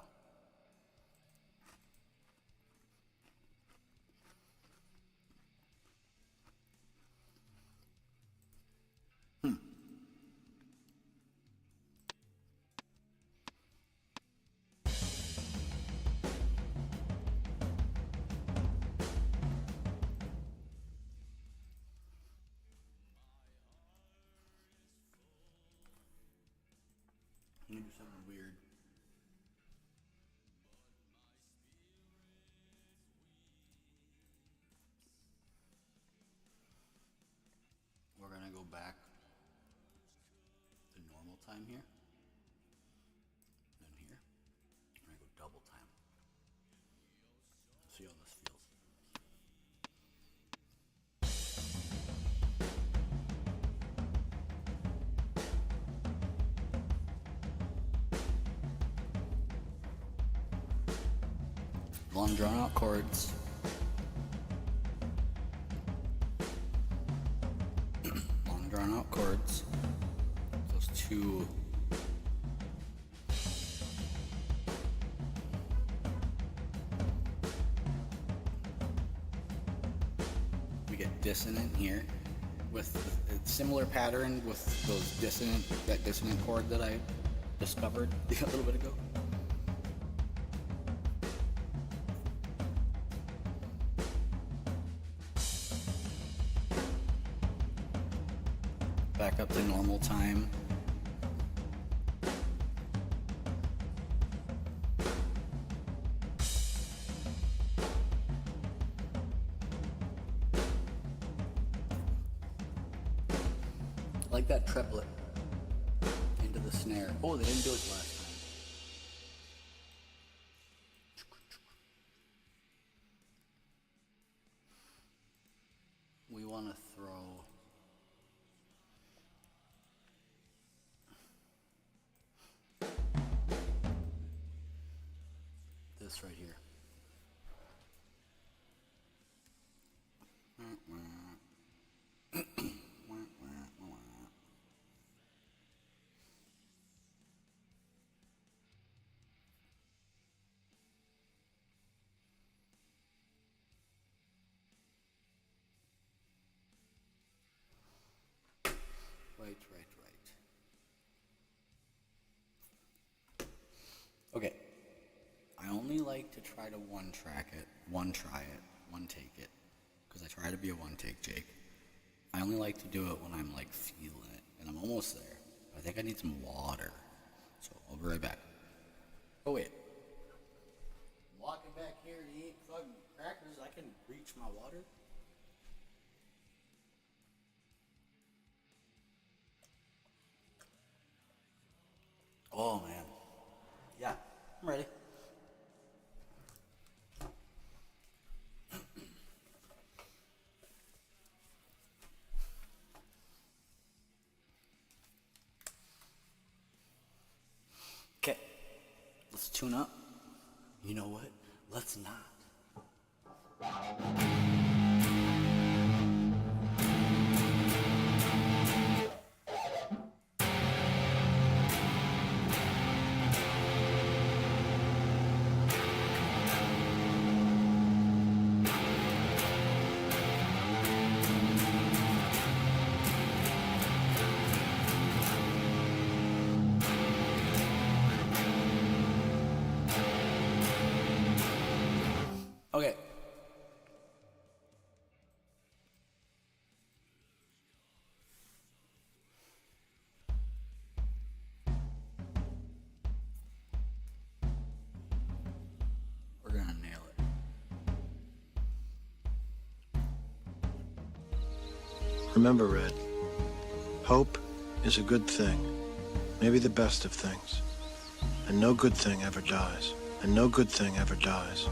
I'm gonna do something weird. We're gonna go back to normal time here. Then here. We're gonna go double time. See how this feels. Long drawn out chords. Long drawn out chords. Those two. We get dissonant here with a similar pattern with that dissonant chord that I discovered a little bit ago. Back up to normal time. Like that triplet into the snare. Oh, they didn't do it last time. We want to throw this right here. Right. Okay. I only like to try to one try it, one take it. Because I try to be a one take Jake. I only like to do it when I'm like feeling it. And I'm almost there. I think I need some water. So I'll be right back. Oh wait. I'm walking back here to eat fucking crackers. I can reach my water. Oh man. Yeah, I'm ready. Okay, let's tune up. You know what? Let's not. Okay. We're gonna nail it. Remember, Red, hope is a good thing, maybe the best of things. And no good thing ever dies. And no good thing ever dies.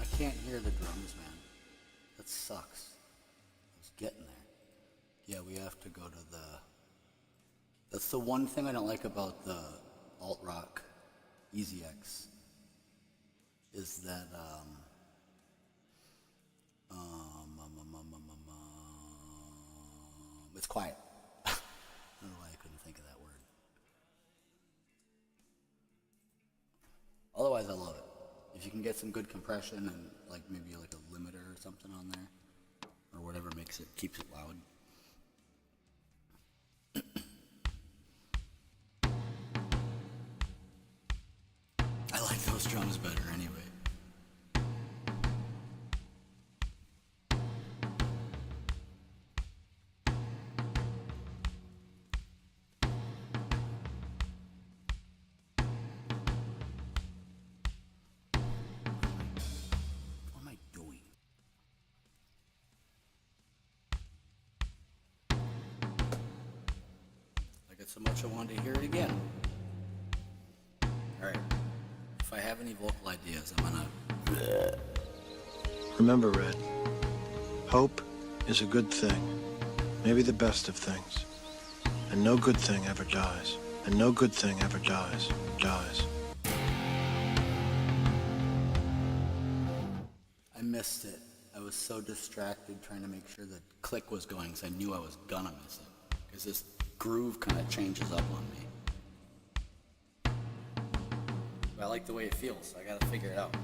I can't hear the drums, man. That sucks. I was getting there. Yeah, we have to go to the... That's the one thing I don't like about the alt-rock Easy X. Is that, it's quiet. I don't know why I couldn't think of that word. Otherwise, I love it. If you can get some good compression and like maybe like a limiter or something on there, or whatever keeps it loud. I like those drums better anyway. What am I doing? I got so much I wanted to hear it again. Alright. If I have any vocal ideas, I'm gonna... Remember, Red, hope is a good thing, maybe the best of things. And no good thing ever dies. And no good thing ever dies. I missed it. I was so distracted trying to make sure the click was going because I knew I was gonna miss it. Because this groove kind of changes up on me. But I like the way it feels, so I gotta figure it out.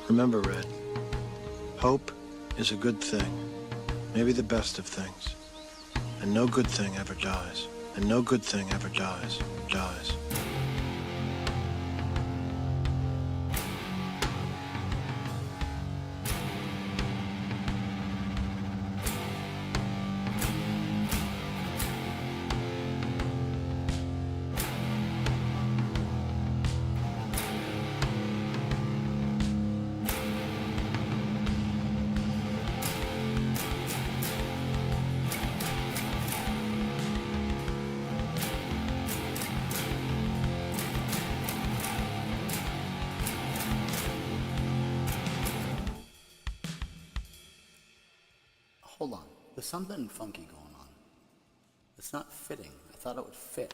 Remember, Red, hope is a good thing, maybe the best of things. And no good thing ever dies. And no good thing ever dies. Hold on. There's something funky going on. It's not fitting. I thought it would fit.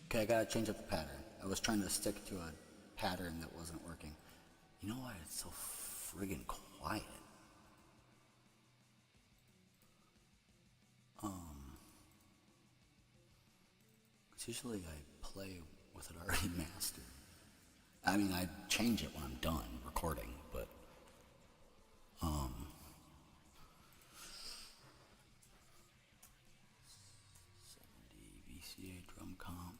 Okay, I gotta change up the pattern. I was trying to stick to a pattern that wasn't working. You know why it's so friggin' quiet? Because usually I play with it already mastered. I mean, I change it when I'm done recording, but 70 VCA drum comp.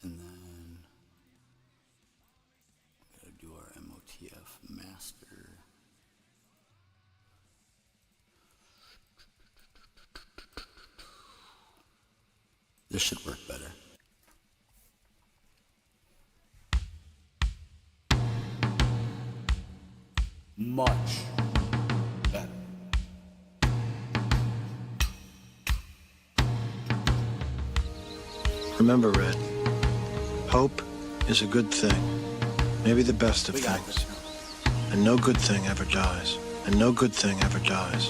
And then we gotta do our MOTF master. This should work better. Much better. Remember, Red, hope is a good thing, maybe the best of We got things. this. And no good thing ever dies. And no good thing ever dies.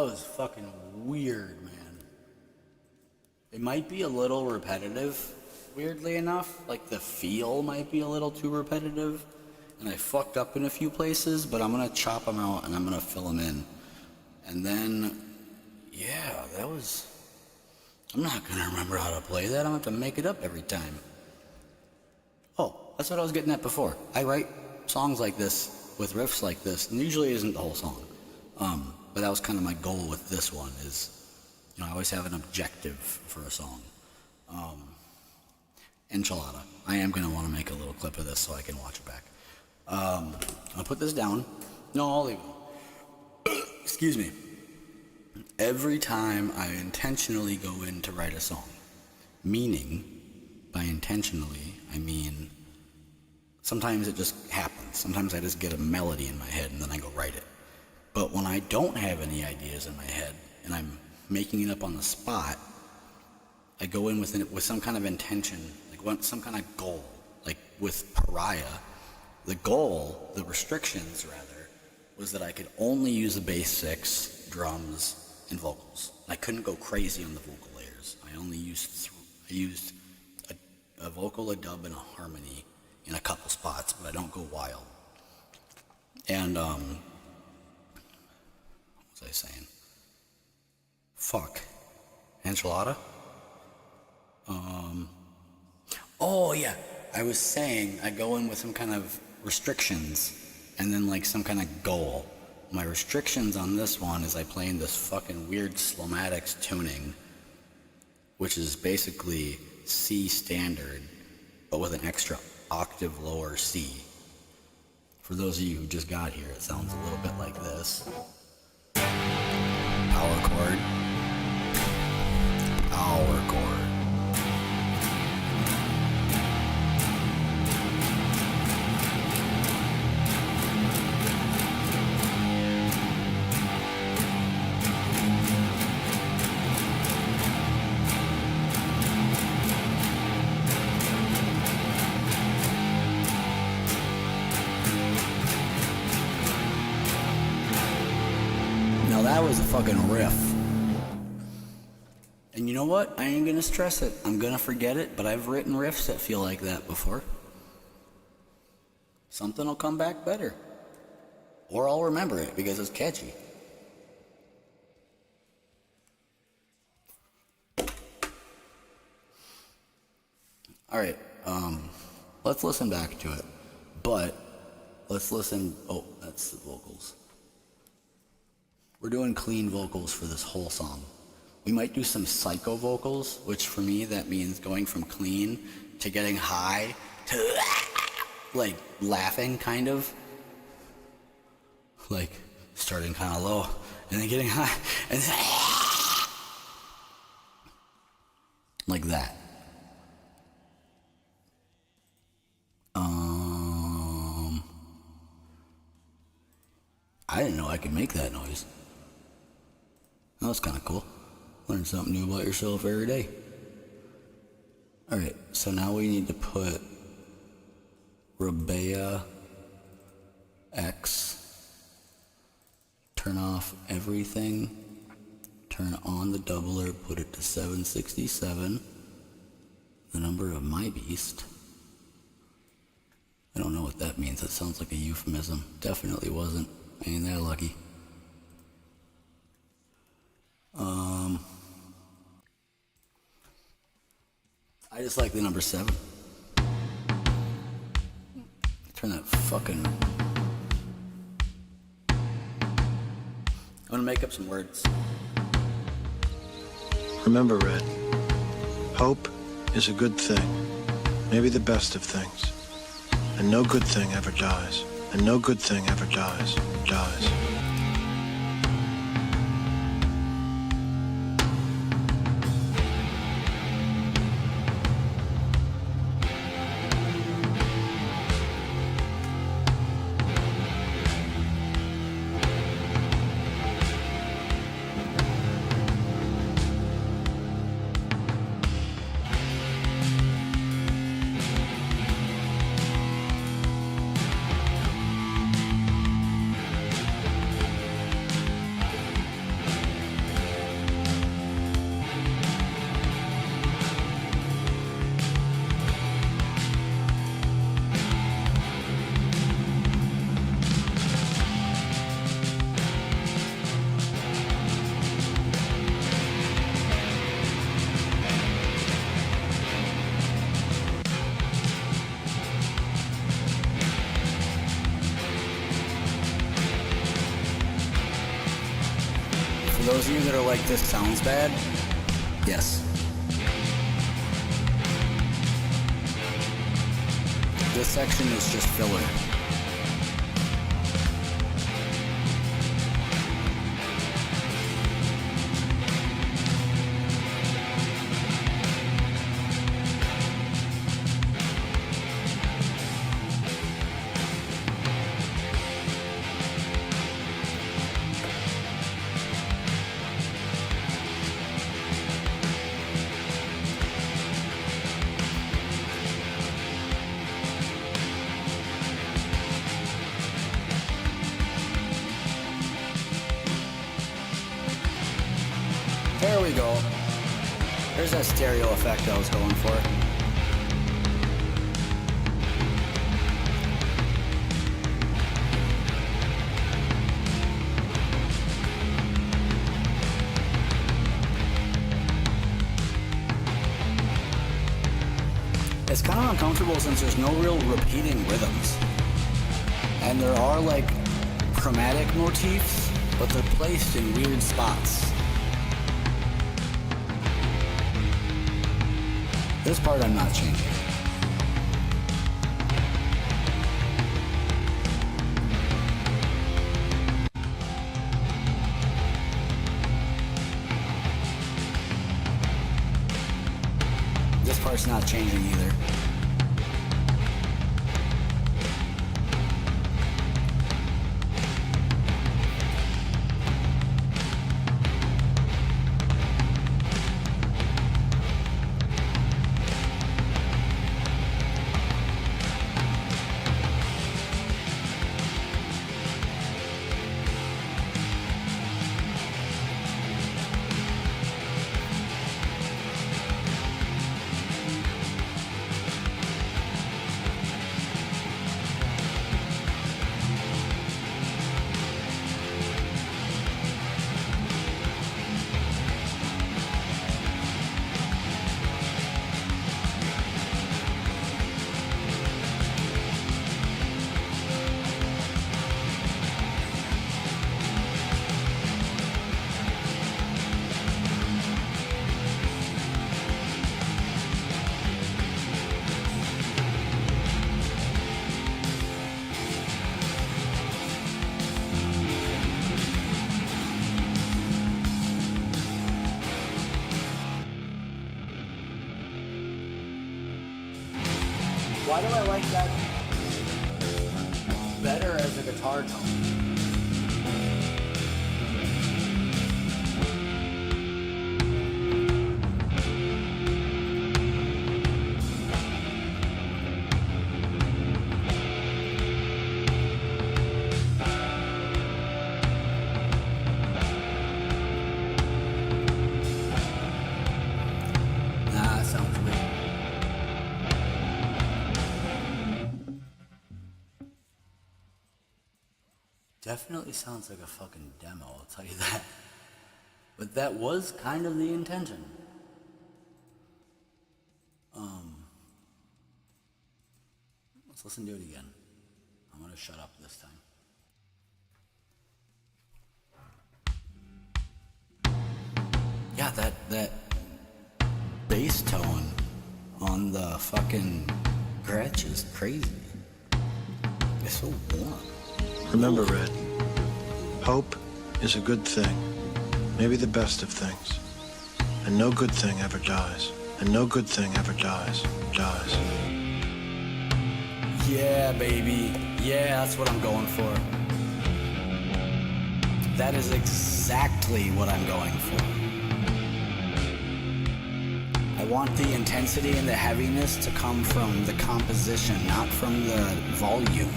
was fucking weird, man. It might be a little repetitive, weirdly enough. Like the feel might be a little too repetitive. And I fucked up in a few places, but I'm gonna chop them out and I'm gonna fill them in. And then, yeah, that was... I'm not gonna remember how to play that. I'm gonna have to make it up every time. Oh, that's what I was getting at before. I write songs like this with riffs like this, and usually isn't the whole song. But that was kind of my goal with this one is, you know, I always have an objective for a song. Enchilada. I am gonna want to make a little clip of this so I can watch it back. I'll put this down. No, I'll leave it. Excuse me. Every time I intentionally go in to write a song, meaning by intentionally, I mean sometimes it just happens. Sometimes I just get a melody in my head and then I go write it. But when I don't have any ideas in my head and I'm making it up on the spot, I go in with some kind of intention, like some kind of goal. Like with Pariah, the goal, the restrictions rather, was that I could only use the bass six, drums, and vocals. I couldn't go crazy on the vocal layers. I only used a vocal, a dub, and a harmony in a couple spots, but I don't go wild. And what was I saying? Fuck. Enchilada? Oh yeah, I was saying I go in with some kind of restrictions and then like some kind of goal. My restrictions on this one is I play in this fucking weird Slomatics tuning, which is basically C standard, but with an extra octave lower C. For those of you who just got here, it sounds a little bit like this. Power chord. Power chord. That was a fucking riff. And you know what? I ain't gonna stress it. I'm gonna forget it, but I've written riffs that feel like that before. Something will come back better. Or I'll remember it because it's catchy. Alright, let's listen back to it. But, let's listen... Oh, that's the vocals. We're doing clean vocals for this whole song. We might do some psycho vocals, which for me that means going from clean to getting high to like laughing kind of. Like starting kind of low and then getting high and then like that. I didn't know I could make that noise. That was kind of cool. Learn something new about yourself every day. Alright, so now we need to put Rebea X, turn off everything, turn on the doubler, put it to 767, the number of my beast. I don't know what that means. That sounds like a euphemism. Definitely wasn't. I ain't that lucky. I just like the number 7. Turn that fucking... I'm gonna make up some words. Remember, Red, hope is a good thing, maybe the best of things. And no good thing ever dies. And no good thing ever dies. those of you that are like, this sounds bad, yes. This section is just filler. There we go. There's that stereo effect I was going for. It's kind of uncomfortable since there's no real repeating rhythms. And there are like chromatic motifs, but they're placed in weird spots. This part I'm not changing. This part's not changing either. Why do I like that better as a guitar tone? Nah, it sounds weird. Definitely sounds like a fucking demo, I'll tell you that. But that was kind of the intention. Let's listen to it again. I'm gonna shut up this time. Yeah, that bass tone on the fucking Gretsch is crazy. It's so warm. Remember, Red, hope is a good thing, maybe the best of things. And no good thing ever dies. And no good thing ever dies. Yeah, baby. Yeah, that's what I'm going for. That is exactly what I'm going for. I want the intensity and the heaviness to come from the composition, not from the volume.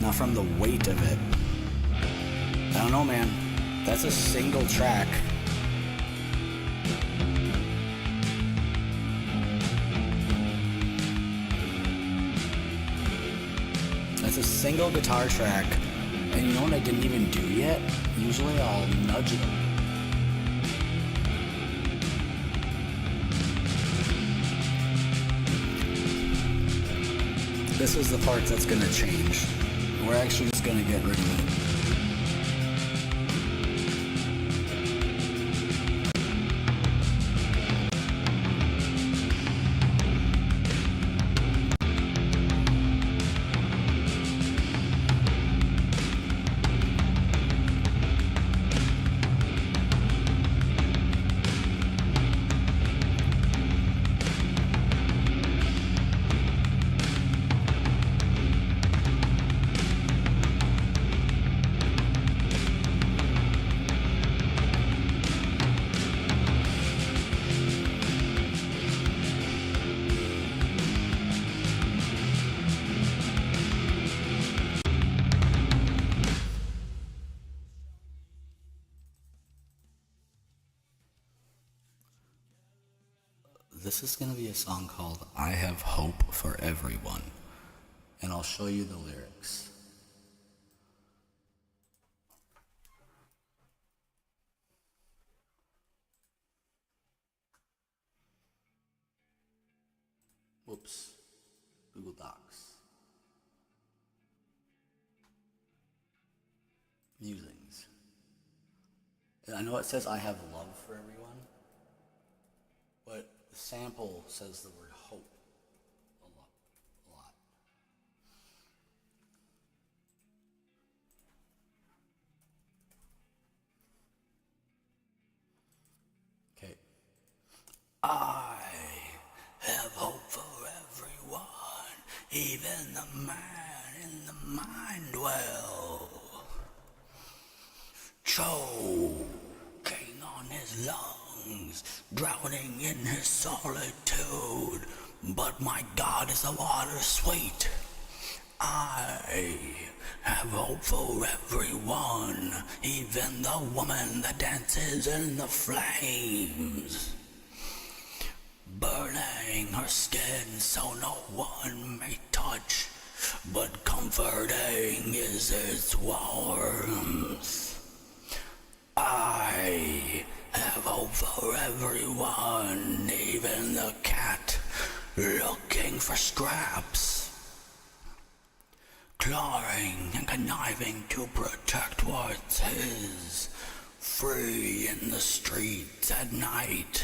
Not from the weight of it. I don't know, man. That's a single track. That's a single guitar track. And you know what I didn't even do yet? Usually I'll nudge it. This is the part that's gonna change. We're actually just gonna get rid of it. this is gonna be a song called I Have Hope for Everyone. And I'll show you the lyrics. Whoops. Google Docs. Musings. And I know it says I have love for everyone, but the sample says the word hope a lot. Okay. I have hope for everyone, even the man in the mind well, choking on his lungs, drowning in his solitude. But my God is the water sweet. I have hope for everyone, even the woman that dances in the flames, burning her skin so no one may touch, but comforting is its warmth. I have hope for everyone, even the cat looking for scraps, clawing and conniving to protect what's his, free in the streets at night.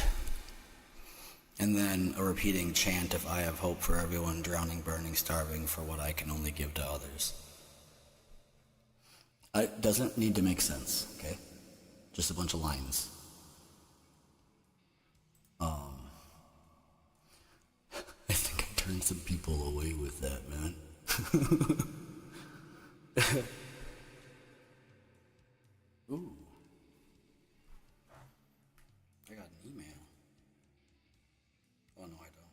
And then a repeating chant of I have hope for everyone, drowning, burning, starving for what I can only give to others. It doesn't need to make sense, okay? Just a bunch of lines. I think I turned some people away with that, man. Ooh. I got an email. Oh, no, I don't.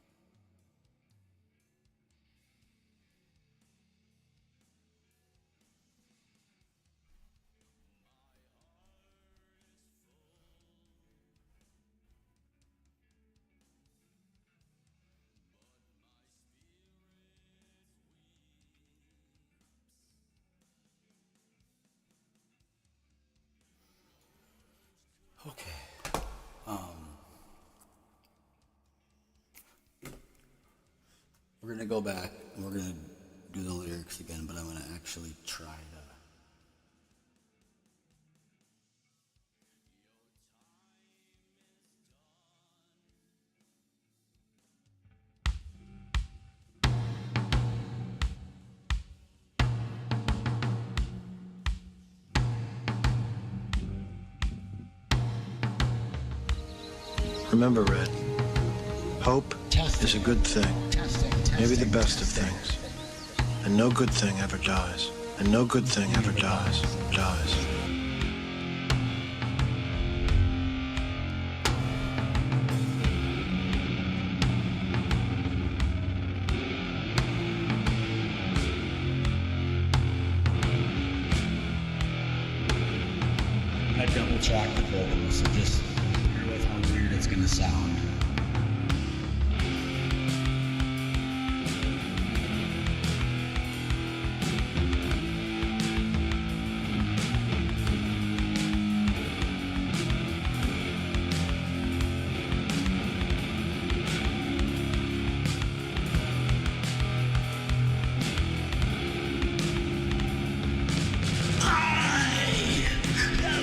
Okay. We're gonna go back and we're gonna do the lyrics again, but I'm gonna actually try to. Remember, Red, hope is a good thing, maybe the best of things. And no good thing ever dies. And no good thing ever dies. I double track the vocals, so just hear with how weird it's gonna sound.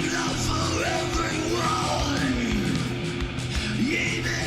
Love for everyone, even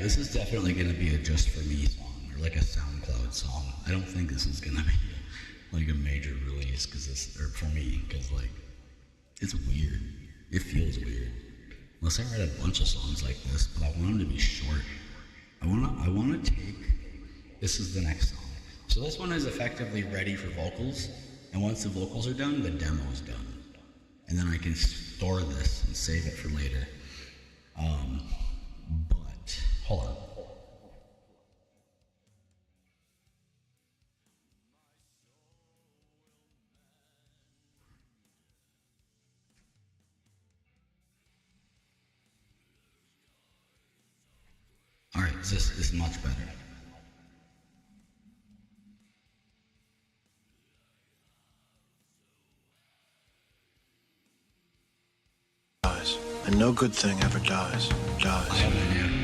this is definitely gonna be a just for me song, or like a SoundCloud song. I don't think this is gonna be like a major release, or for me, cause like, it's weird. It feels weird. Unless I write a bunch of songs like this, but I want them to be short. I wanna take, this is the next song. So this one is effectively ready for vocals, and once the vocals are done, the demo is done. And then I can store this and save it for later. But, hold on. All right, this is much better. Dies. And no good thing ever dies. I Dies. have an idea.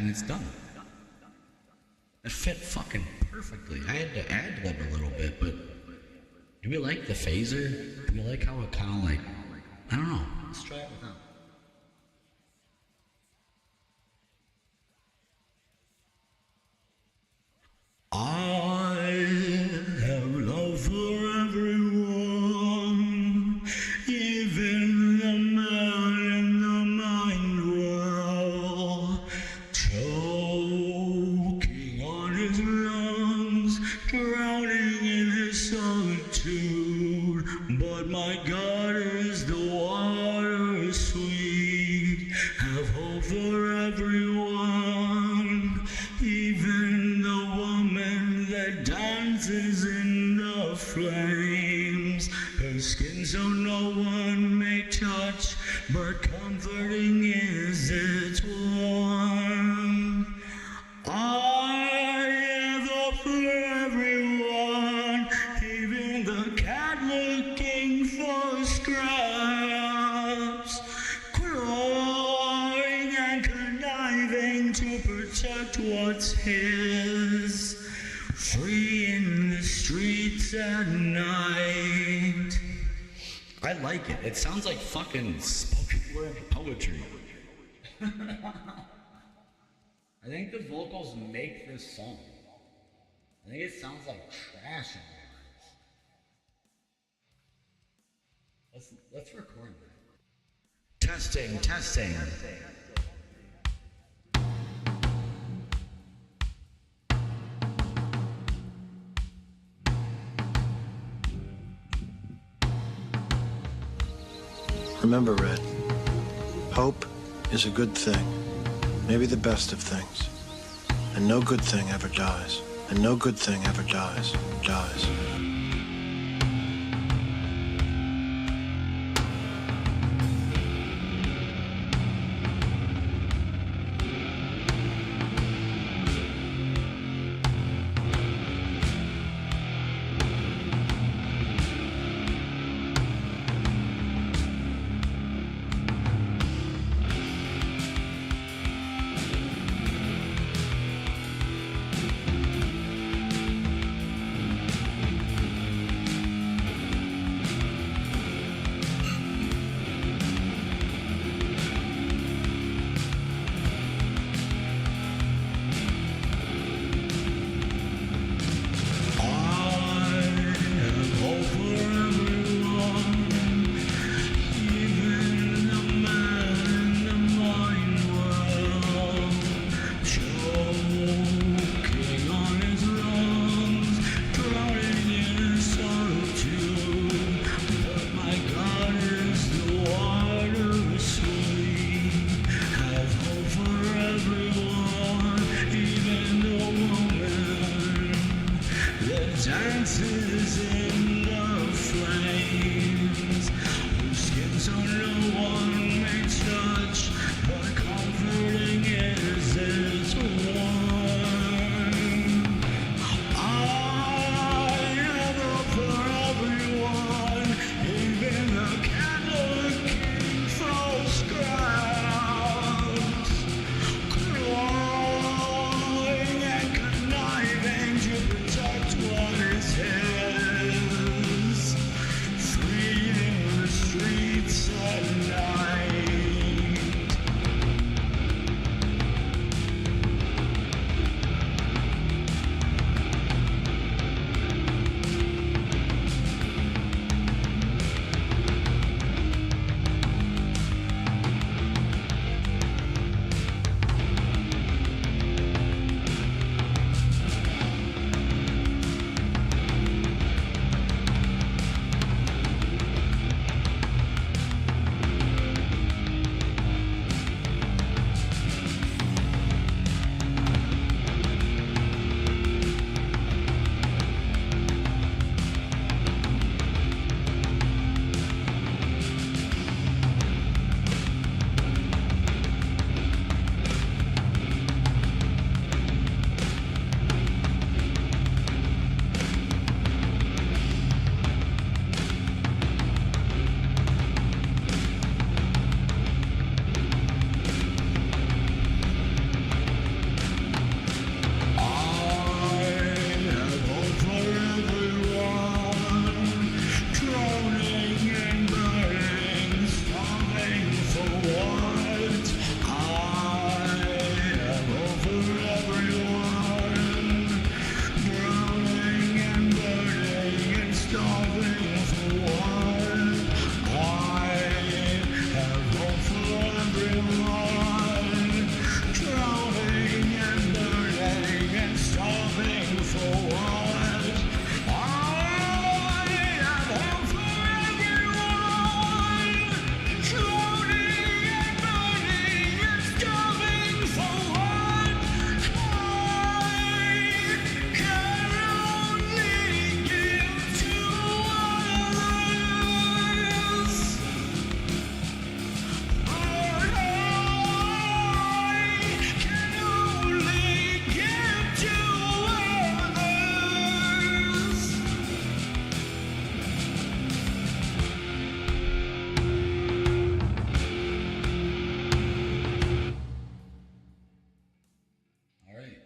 and it's done. It fit fucking perfectly. I had to ad-lib a little bit, but do we like the phaser? Do we like how it kind of like, I don't know. Let's try it without. I have love for everyone, even the man in the mind well, choking on his lungs, drowning in his solitude. But my God is the water sweet, have hope for everyone, even the woman that dances in the flames, her skin so no one may touch, but comforting is its warmth. I have hope for everyone, even the cat looking for scraps, clawing and conniving to protect what's his, free in the streets at night. I like it. It sounds like fucking spoken word poetry. I think the vocals make this song. I think it sounds like trash in my eyes. Let's record that. Testing. Remember, Red, hope is a good thing, maybe the best of things. And no good thing ever dies. And no good thing ever dies. Dances in the flames, whose skin so no one may touch, but comforting is its warmth. I have hope for everyone, even the cat looking for scraps, clawing and conniving to protect what is his. what? I am home for everyone. Drowning and burning and starving for what? I can only give to others. Alright.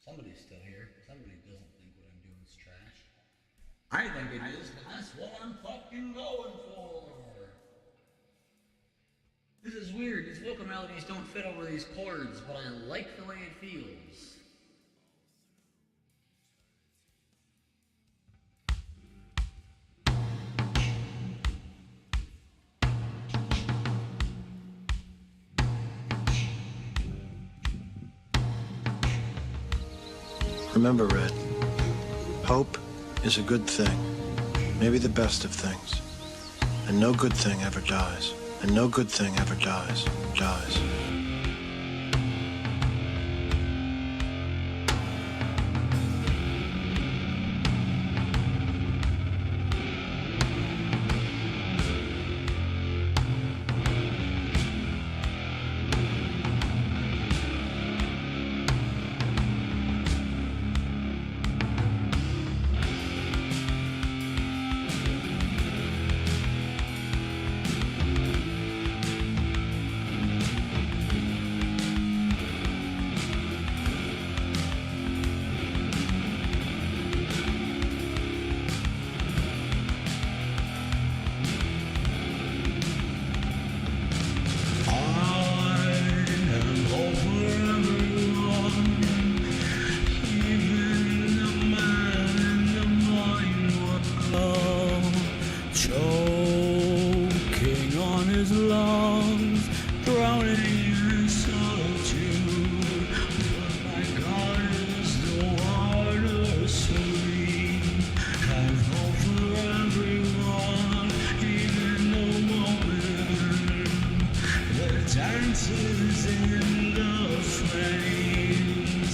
Somebody's still here. Somebody doesn't think what I'm doing is trash. I think it is, but that's what I'm fucking going for. This is weird. These vocal melodies don't fit over these chords, but I like the way it feels. Remember, Red, hope is a good thing, maybe the best of things. And no good thing ever dies. And no good thing ever dies. Choking on his lungs, drowning in solitude. But my God, is the water sweet? Have hope for everyone, even the woman that dances in the flames.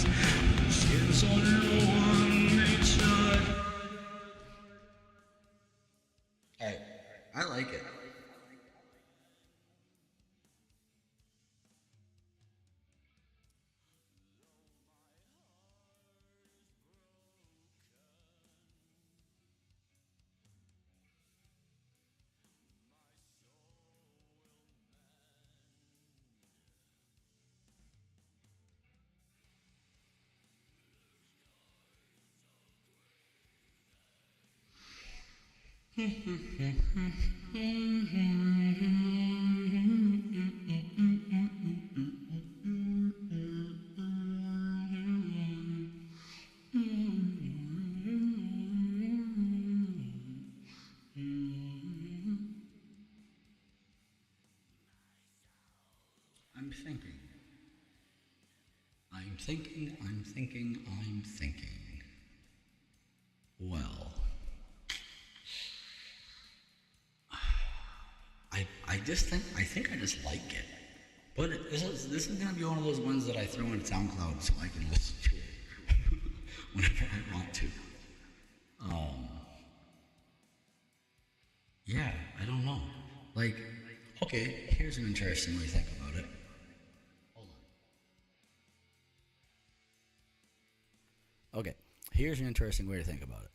Skins on no one may touch. Alright, I like it. I'm thinking. Well, I think I just like it. But this is gonna be one of those ones that I throw in SoundCloud so I can listen to it whenever I want to. Yeah, I don't know. Like, okay, here's an interesting way to think about it. Hold on. Okay, here's an interesting way to think about it.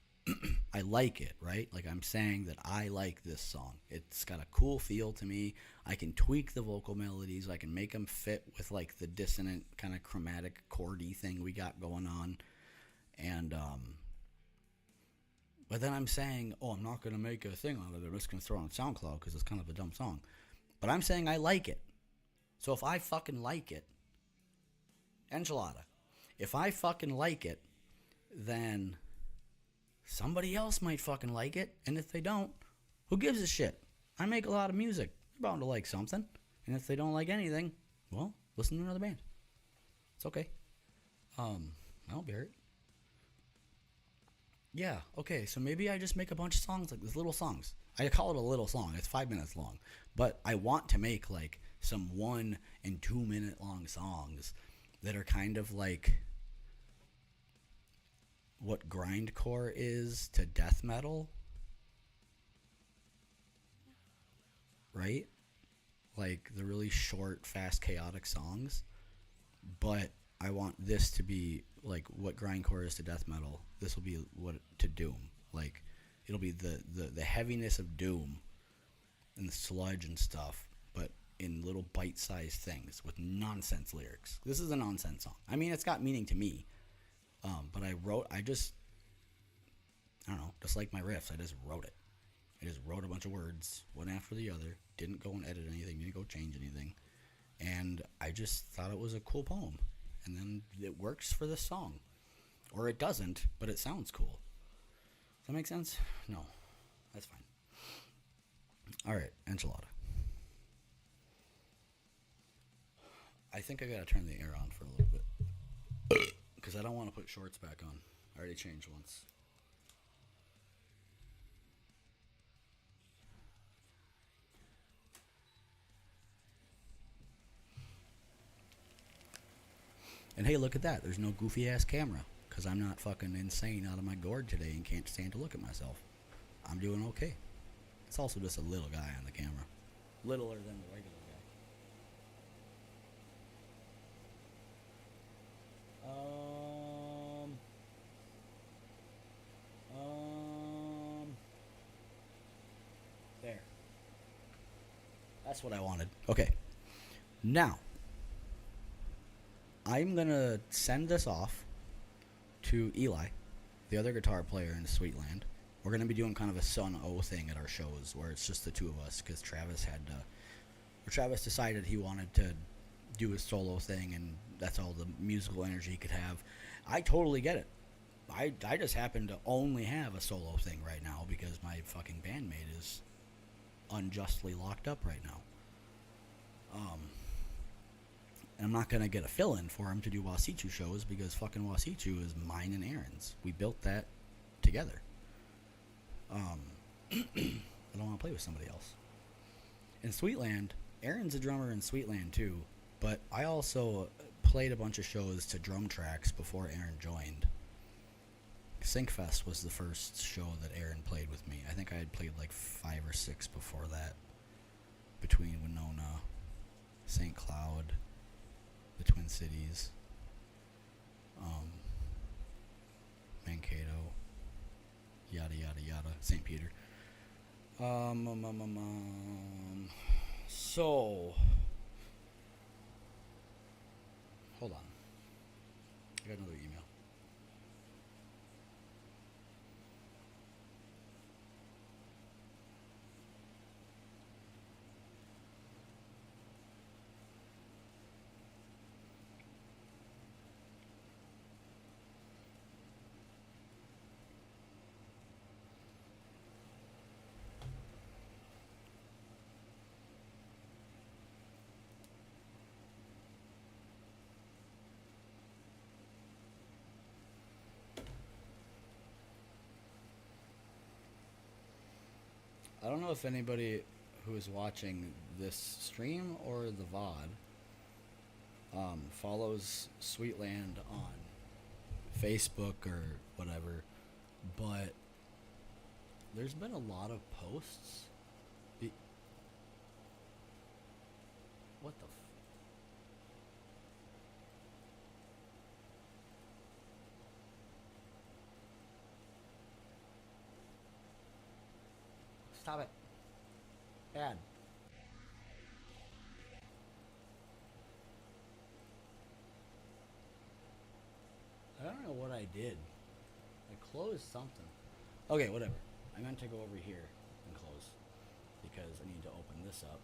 I like it, right? Like, I'm saying that I like this song. It's got a cool feel to me. I can tweak the vocal melodies. I can make them fit with, like, the dissonant kind of chromatic chordy thing we got going on. And, but then I'm saying, oh, I'm not going to make a thing out of it. I'm just going to throw it on SoundCloud because it's kind of a dumb song. But I'm saying I like it. So if I fucking like it, enchilada, if I fucking like it, then somebody else might fucking like it. And if they don't, who gives a shit? I make a lot of music. They're bound to like something. And if they don't like anything, well, listen to another band. It's okay. I'll bear it. Yeah, okay, so maybe I just make a bunch of songs like these little songs. I call it a little song. It's 5 minutes long. But I want to make like some 1 and 2 minute long songs that are kind of like what grindcore is to death metal. Right? Like the really short, fast, chaotic songs. But I want this to be like what grindcore is to death metal. This will be what to doom. Like it'll be the heaviness of doom and the sludge and stuff, but in little bite-sized things with nonsense lyrics. This is a nonsense song. I mean, it's got meaning to me, but I don't know, just like my riffs, I just wrote it. I just wrote a bunch of words, one after the other, didn't go and edit anything, didn't go change anything, and I just thought it was a cool poem. And then it works for this song. Or it doesn't, but it sounds cool. Does that make sense? No. That's fine. Alright, enchilada. I think I gotta turn the air on for a little bit. Because I don't want to put shorts back on. I already changed once. And hey, look at that. There's no goofy ass camera. Because I'm not fucking insane out of my gourd today and can't stand to look at myself. I'm doing okay. It's also just a little guy on the camera. Littler than the regular guy. There. That's what I wanted. Okay. Now, I'm going to send this off to Eli, the other guitar player in Sweetland. We're going to be doing kind of a Sun O thing at our shows where it's just the two of us because Travis decided he wanted to do a solo thing and that's all the musical energy he could have. I totally get it. I just happen to only have a solo thing right now because my fucking bandmate is unjustly locked up right now. And I'm not going to get a fill-in for him to do Wasichu shows because fucking Wasichu is mine and Aaron's. We built that together. I don't want to play with somebody else. In Sweetland, Aaron's a drummer in Sweetland too, but I also played a bunch of shows to drum tracks before Aaron joined. Syncfest was the first show that Aaron played with me. I think I had played like 5 or 6 before that. Between Winona, St. Cloud, the Twin Cities, Mankato, yada yada yada, St. Peter. So, hold on. I got another email. I don't know if anybody who is watching this stream or the VOD follows Sweetland on Facebook or whatever, but there's been a lot of posts. What the Stop it. Bad. I don't know what I did. I closed something. Okay, whatever. I meant to go over here and close because I need to open this up.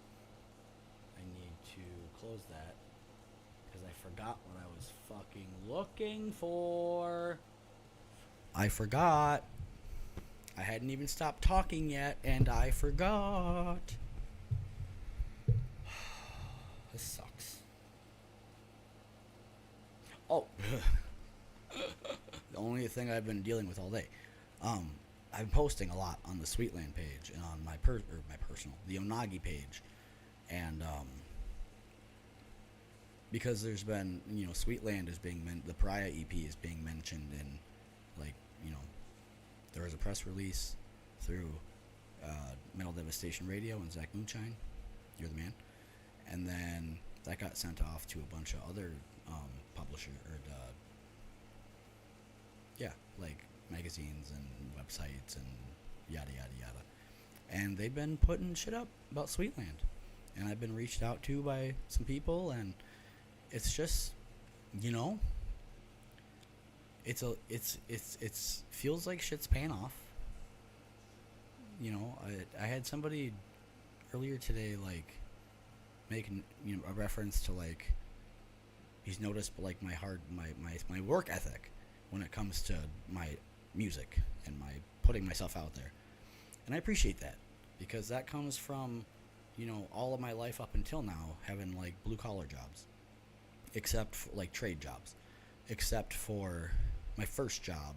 I need to close that because I forgot what I was fucking looking for. I forgot. I hadn't even stopped talking yet, and I forgot. This sucks. Oh, only thing I've been dealing with all day. I'm posting a lot on the Sweetland page and on my personal, the Onagi page, and because there's been, Sweetland is being the Pariah EP is being mentioned in, like, there was a press release through Metal Devastation Radio and Zach Moonshine, you're the man, and then that got sent off to a bunch of other publisher or like magazines and websites and yada yada yada, and they've been putting shit up about Sweetland, and I've been reached out to by some people, and it's just, it's feels like shit's paying off. I had somebody earlier today, like, make a reference to, like, he's noticed, like, my work ethic when it comes to my music and my putting myself out there, and I appreciate that, because that comes from all of my life up until now having, like, blue collar jobs, except for, like, trade jobs, except for my first job,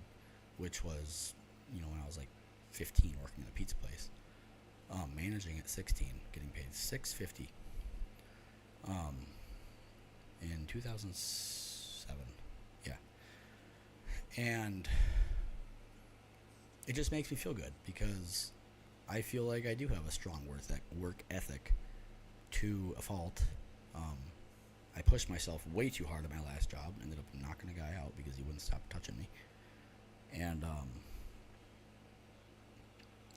which was when I was like 15, working at a pizza place, managing at 16, getting paid $6.50 in 2007. Yeah. And it just makes me feel good, because I feel like I do have a strong work ethic to a fault. I pushed myself way too hard at my last job, ended up knocking a guy out because he wouldn't stop touching me, and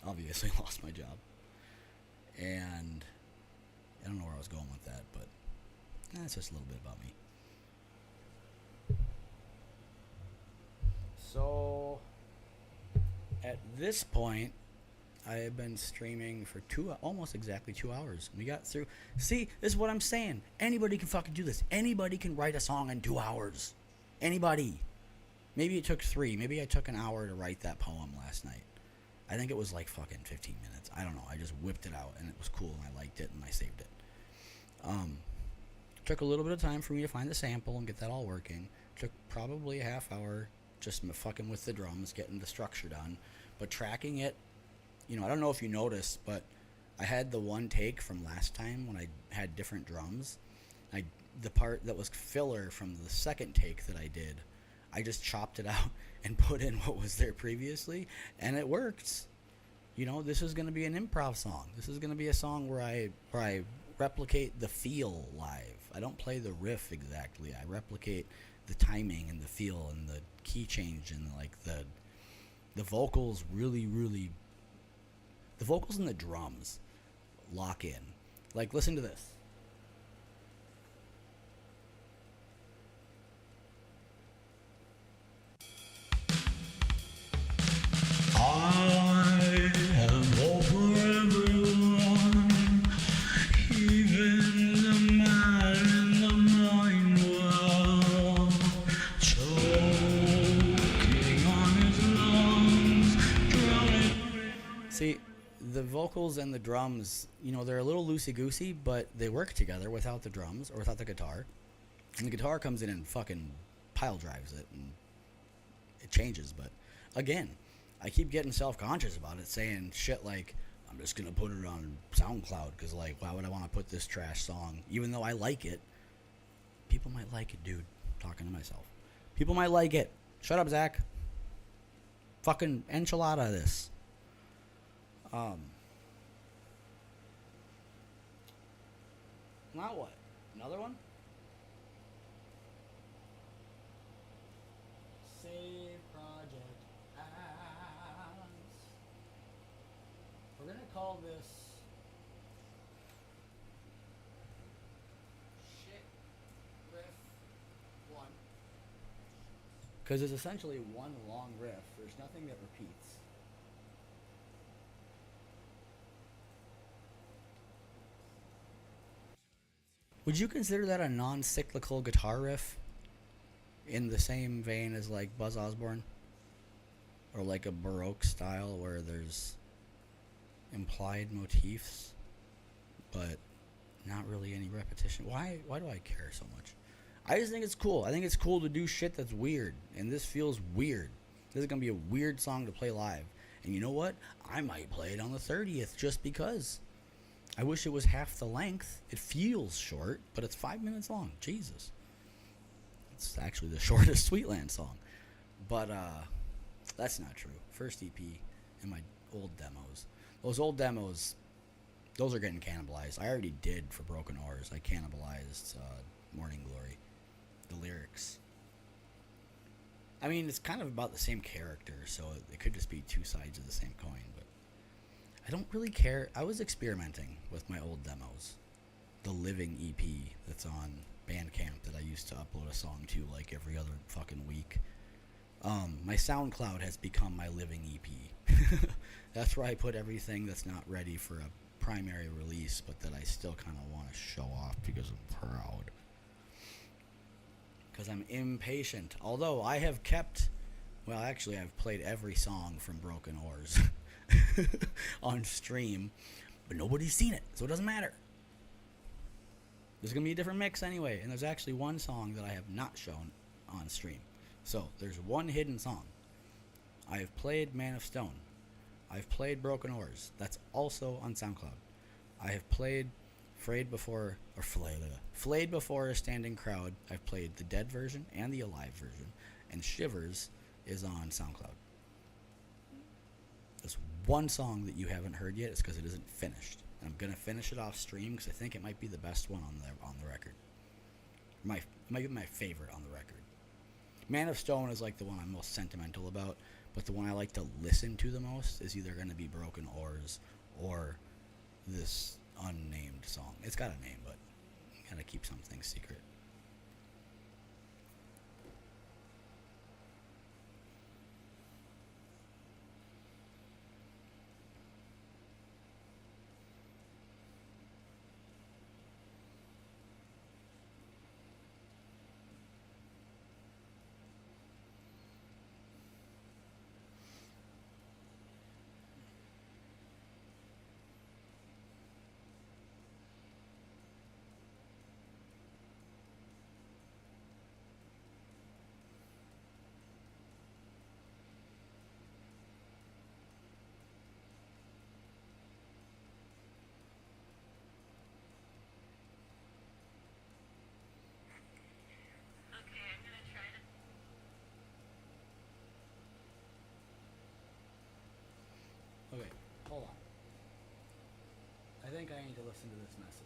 obviously lost my job. And I don't know where I was going with that, but that's just a little bit about me. So at this point, I have been streaming for almost exactly 2 hours. We got through. See, this is what I'm saying. Anybody can fucking do this. Anybody can write a song in 2 hours. Anybody. Maybe it took 3. Maybe I took an hour to write that poem last night. I think it was like fucking 15 minutes. I don't know. I just whipped it out, and it was cool, and I liked it, and I saved it. Took a little bit of time for me to find the sample and get that all working. Took probably a half hour just fucking with the drums, getting the structure done. But tracking it, I don't know if you noticed, but I had the one take from last time when I had different drums. The part that was filler from the second take that I did, I just chopped it out and put in what was there previously, and it worked. This is going to be an improv song. This is going to be a song where I replicate the feel live. I don't play the riff exactly. I replicate the timing and the feel and the key change and, like, the vocals really, really. The vocals and the drums lock in. Like, listen to this. I have hope for everyone, even the man in the mind world, choking on his lungs, drowning. See, the vocals and the drums, they're a little loosey-goosey, but they work together without the drums or without the guitar. And the guitar comes in and fucking pile drives it, and it changes. But again, I keep getting self-conscious about it, saying shit like, I'm just going to put it on SoundCloud because, like, why would I want to put this trash song? Even though I like it, people might like it, dude. Talking to myself. People might like it. Shut up, Zach. Fucking enchilada this. Now what? Another one? Save project as. We're gonna call this shit riff 1. Because it's essentially one long riff. There's nothing that repeats. Would you consider that a non-cyclical guitar riff? In the same vein as, like, Buzz Osborne? Or like a Baroque style where there's implied motifs, but not really any repetition? Why do I care so much? I just think it's cool. I think it's cool to do shit that's weird, and this feels weird. This is gonna be a weird song to play live, and you know what? I might play it on the 30th just because. I wish it was half the length. It feels short, but it's 5 minutes long. Jesus, it's actually the shortest Sweetland song, but that's not true. First EP and my old demos. Those old demos, those are getting cannibalized. I already did for Broken Oars. I cannibalized Morning Glory. The lyrics. I mean, it's kind of about the same character, so it could just be two sides of the same coin, but I don't really care. I was experimenting with my old demos. The Living EP that's on Bandcamp that I used to upload a song to like every other fucking week. My SoundCloud has become my Living EP. That's where I put everything that's not ready for a primary release, but that I still kind of want to show off because I'm proud. Because I'm impatient. Although I have kept, well, actually, I've played every song from Broken Oars on stream, but nobody's seen it, so it doesn't matter. There's going to be a different mix anyway, and there's actually one song that I have not shown on stream. So, there's one hidden song. I have played Man of Stone. I've played Broken Oars. That's also on SoundCloud. I have played Flayed Before a Standing Crowd. I've played the dead version and the alive version. And Shivers is on SoundCloud. There's one song that you haven't heard yet. It's because it isn't finished. And I'm going to finish it off stream because I think it might be the best one on the record. It might be my favorite on the record. Man of Stone is like the one I'm most sentimental about, but the one I like to listen to the most is either going to be Broken Oars or this unnamed song. It's got a name, but you gotta keep some things secret. Okay, hold on. I think I need to listen to this message.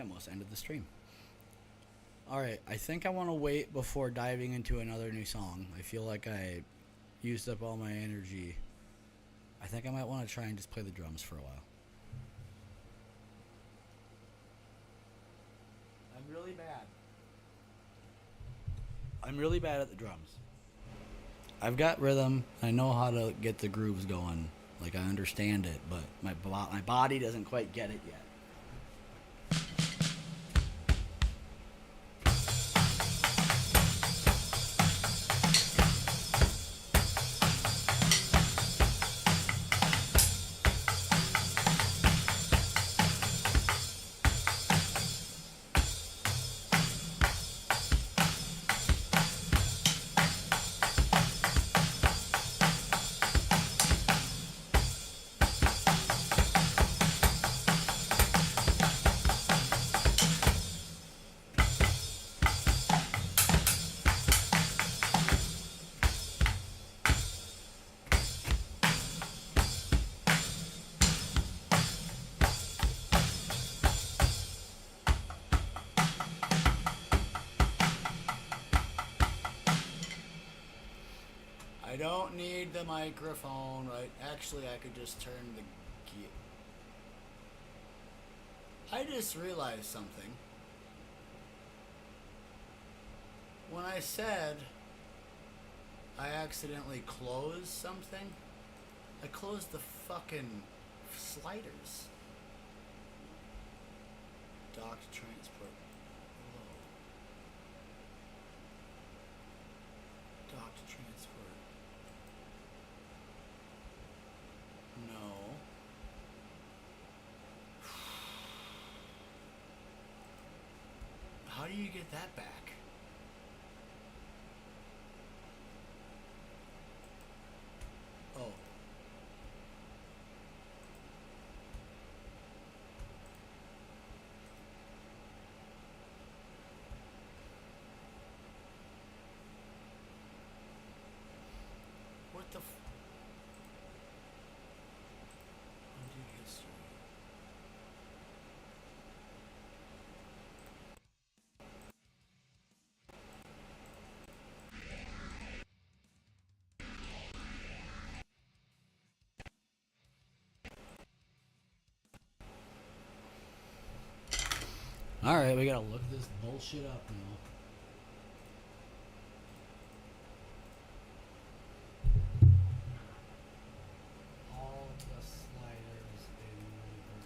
almost ended the stream. Alright, I think I want to wait before diving into another new song. I feel like I used up all my energy. I think I might want to try and just play the drums for a while. I'm really bad. I'm really bad at the drums. I've got rhythm. I know how to get the grooves going. Like, I understand it, but my body doesn't quite get it yet. I don't need the microphone, right? Actually, I could just turn the gear. I just realized something. When I said I accidentally closed something, I closed the fucking sliders. Docked transport. Hello. Docked transport. No. How do you get that back? Oh. What the undo history. Alright, we gotta look this bullshit up now. All the sliders in Reaper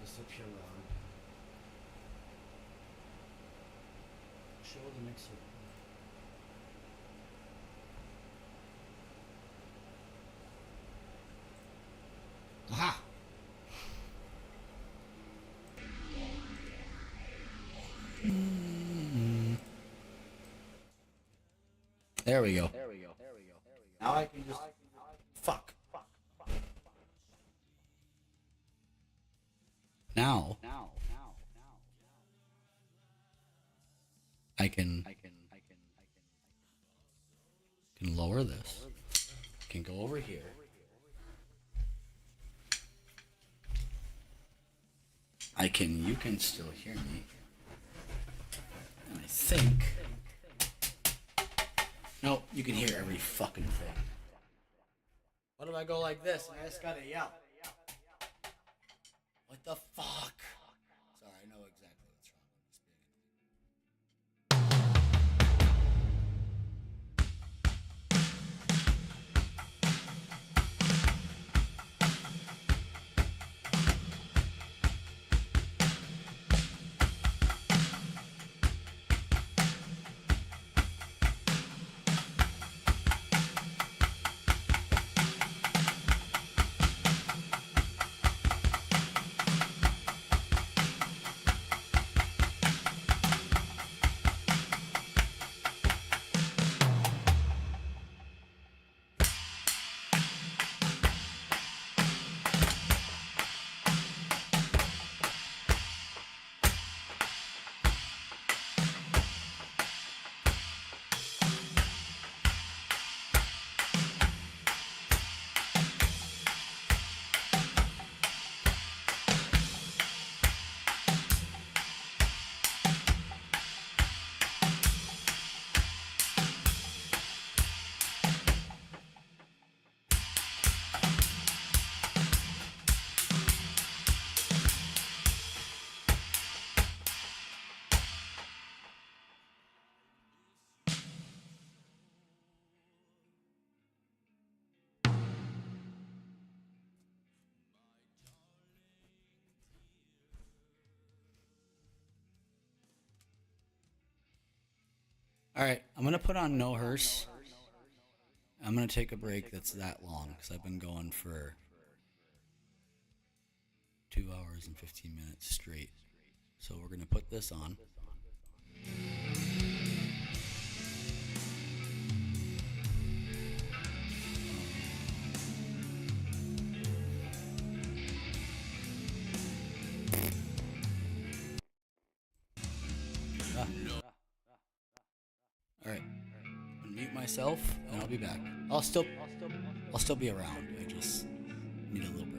disappear. Show the mixer. Aha! There we go. Now I can just fuck. Now I can lower this. I can go over here. You can still hear me. And I think, no, you can hear every fucking thing. What if I go like this and I just gotta yell? What the fuck? Sorry, I know exactly what's wrong with this bit. All right, I'm gonna put on No Hearse. I'm gonna take a break that's that long because I've been going for 2 hours and 15 minutes straight. So we're gonna put this on. All right, unmute myself and I'll be back. I'll still be around. I just need a little break.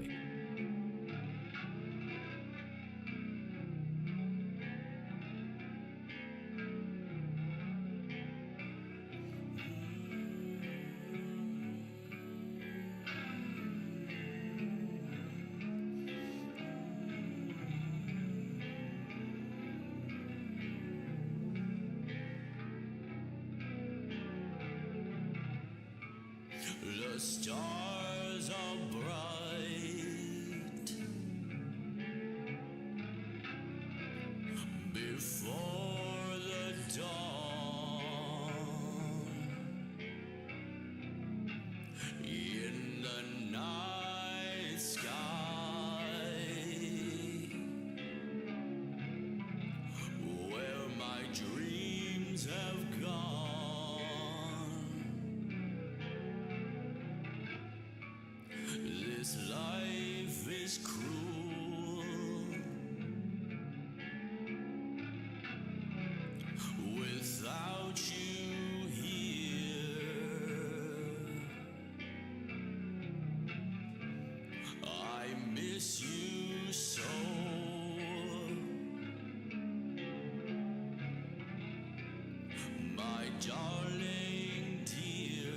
The stars are bright before the dawn. In the night sky, where my dreams have gone. This life is cruel without you here. I miss you so. My darling dear.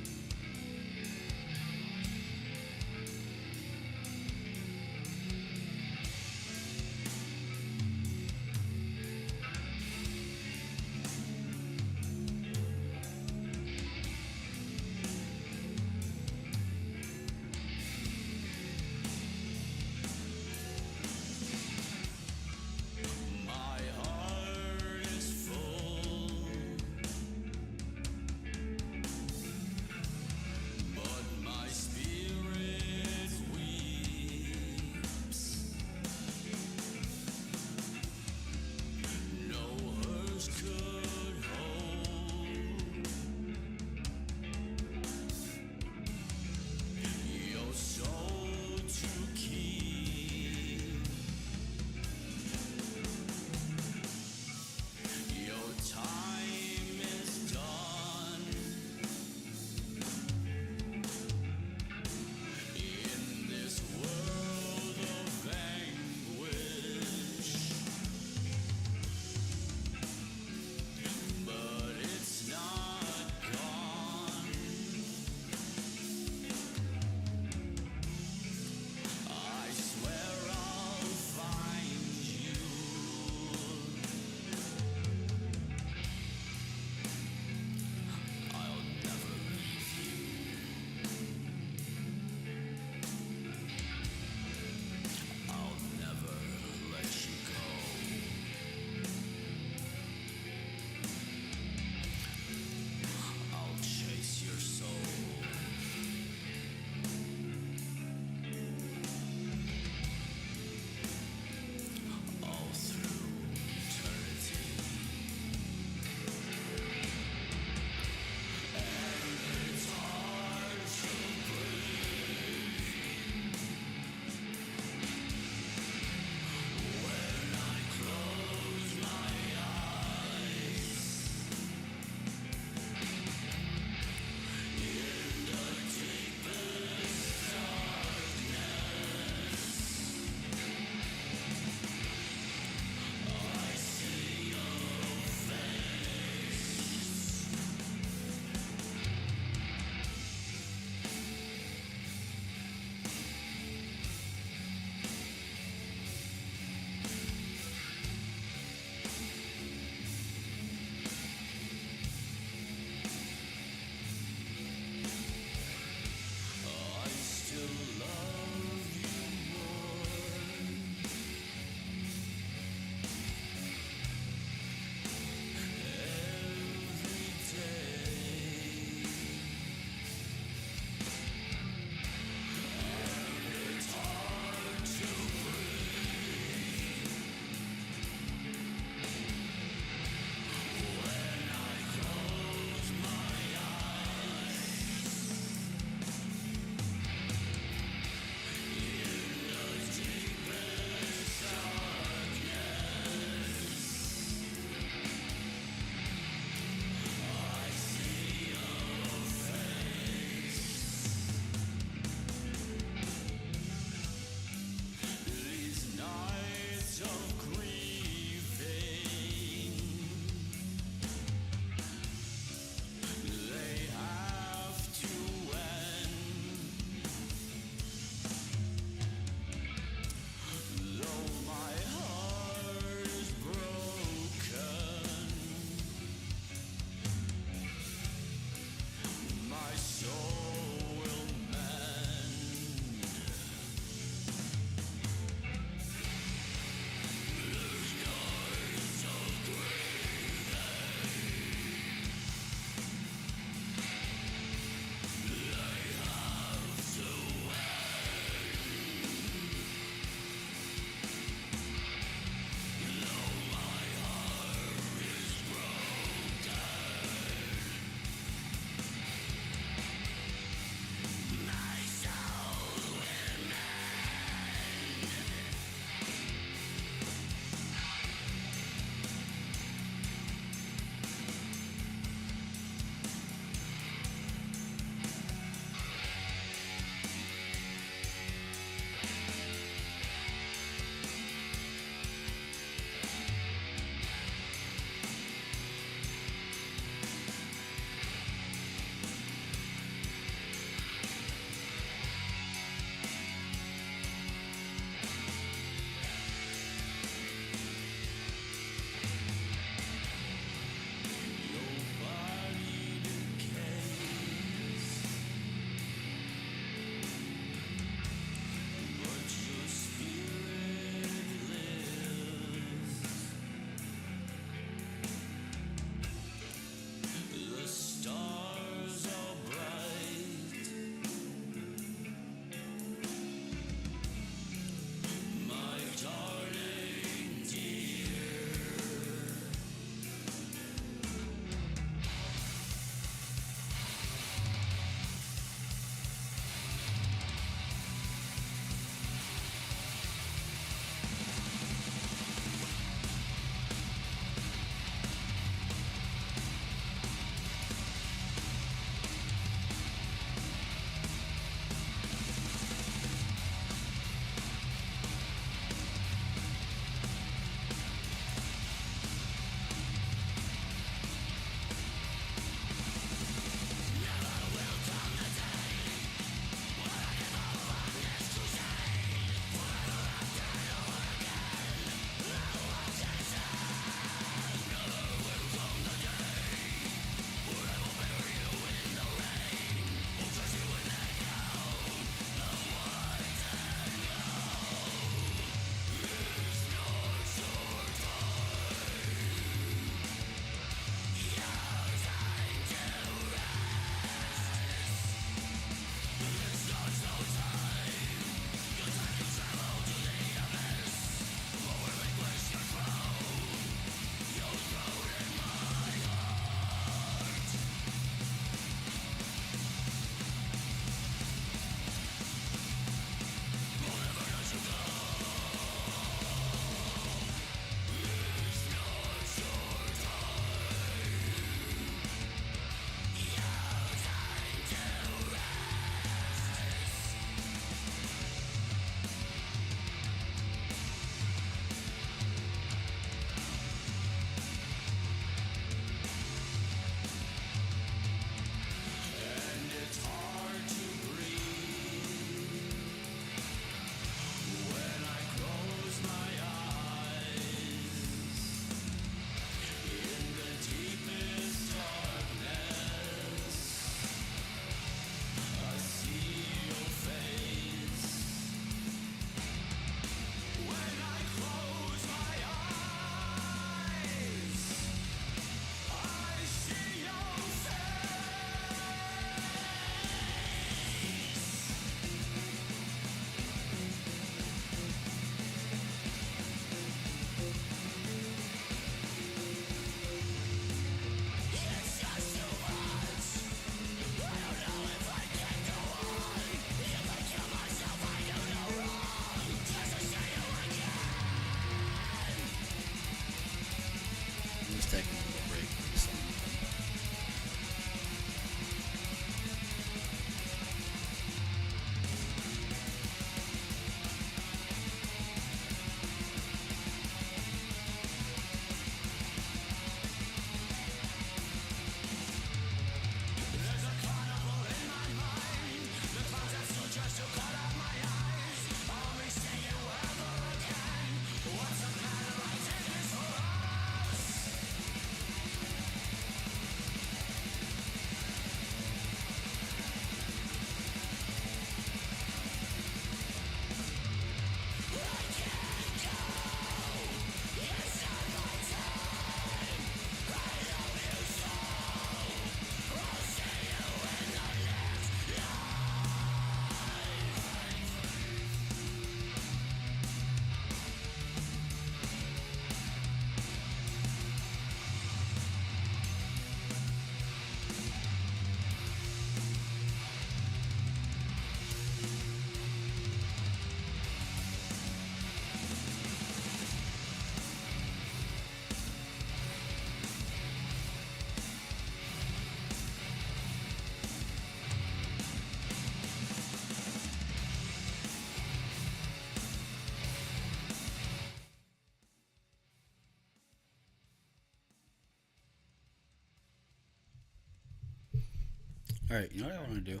All right, you know what I want to do?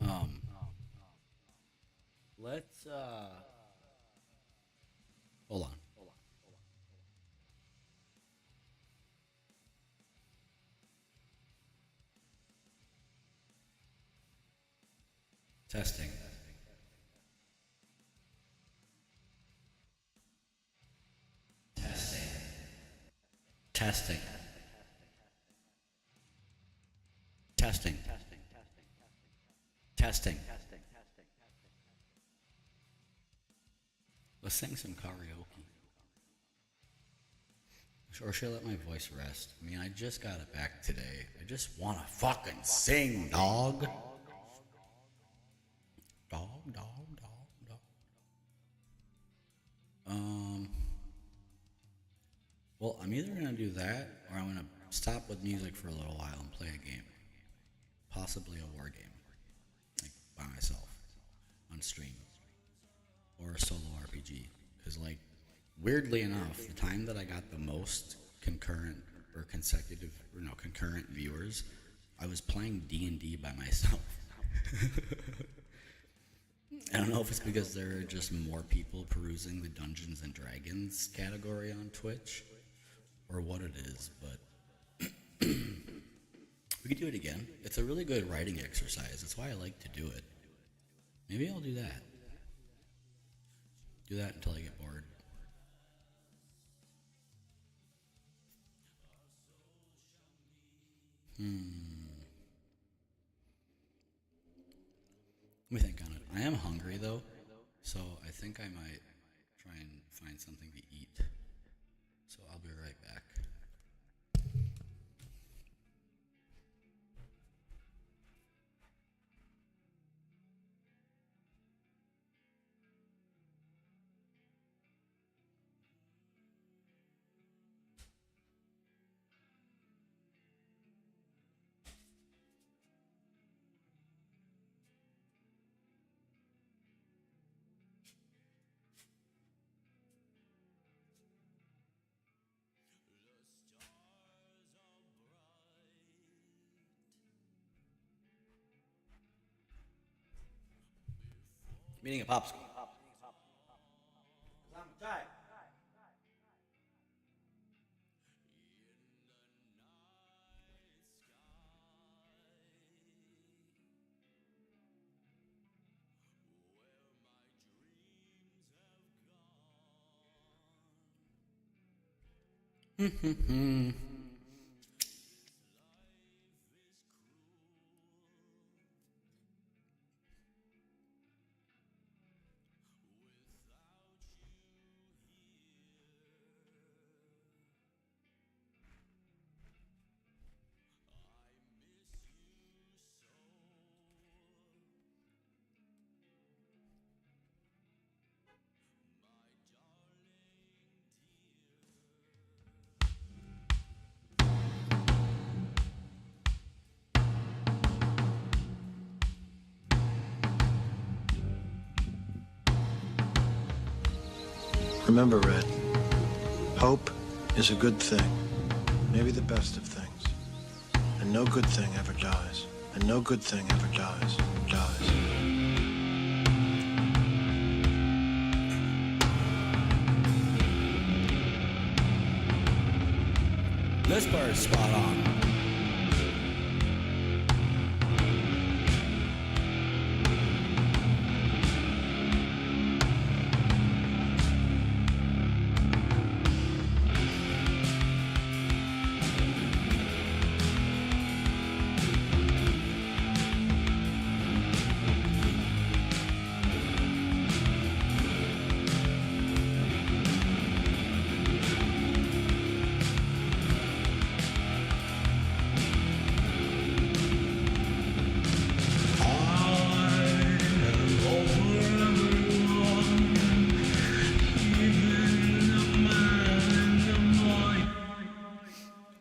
Um, let's hold on. Testing. Testing. Testing. Testing. Let's sing some karaoke. Or should I let my voice rest? I mean, I just got it back today. I just want to fucking sing, dog. Dog, dog, dog, dog. Um, well, I'm either going to do that or I'm going to stop with music for a little while and play a game. Possibly a war game. Like, by myself. On stream. Or a solo RPG. Because, like, weirdly enough, the time that I got the most concurrent or consecutive, or no, concurrent viewers, I was playing D&D by myself. I don't know if it's because there are just more people perusing the Dungeons and Dragons category on Twitch, or what it is, but we could do it again. It's a really good writing exercise. That's why I like to do it. Maybe I'll do that. Do that until I get bored. Let me think on it. I am hungry though, so I think I might try and find something to eat. So I'll be right back. I'm eating a popsicle. I'm tired. Remember, Red, hope is a good thing, maybe the best of things. And no good thing ever dies. And no good thing ever dies. This part is spot on.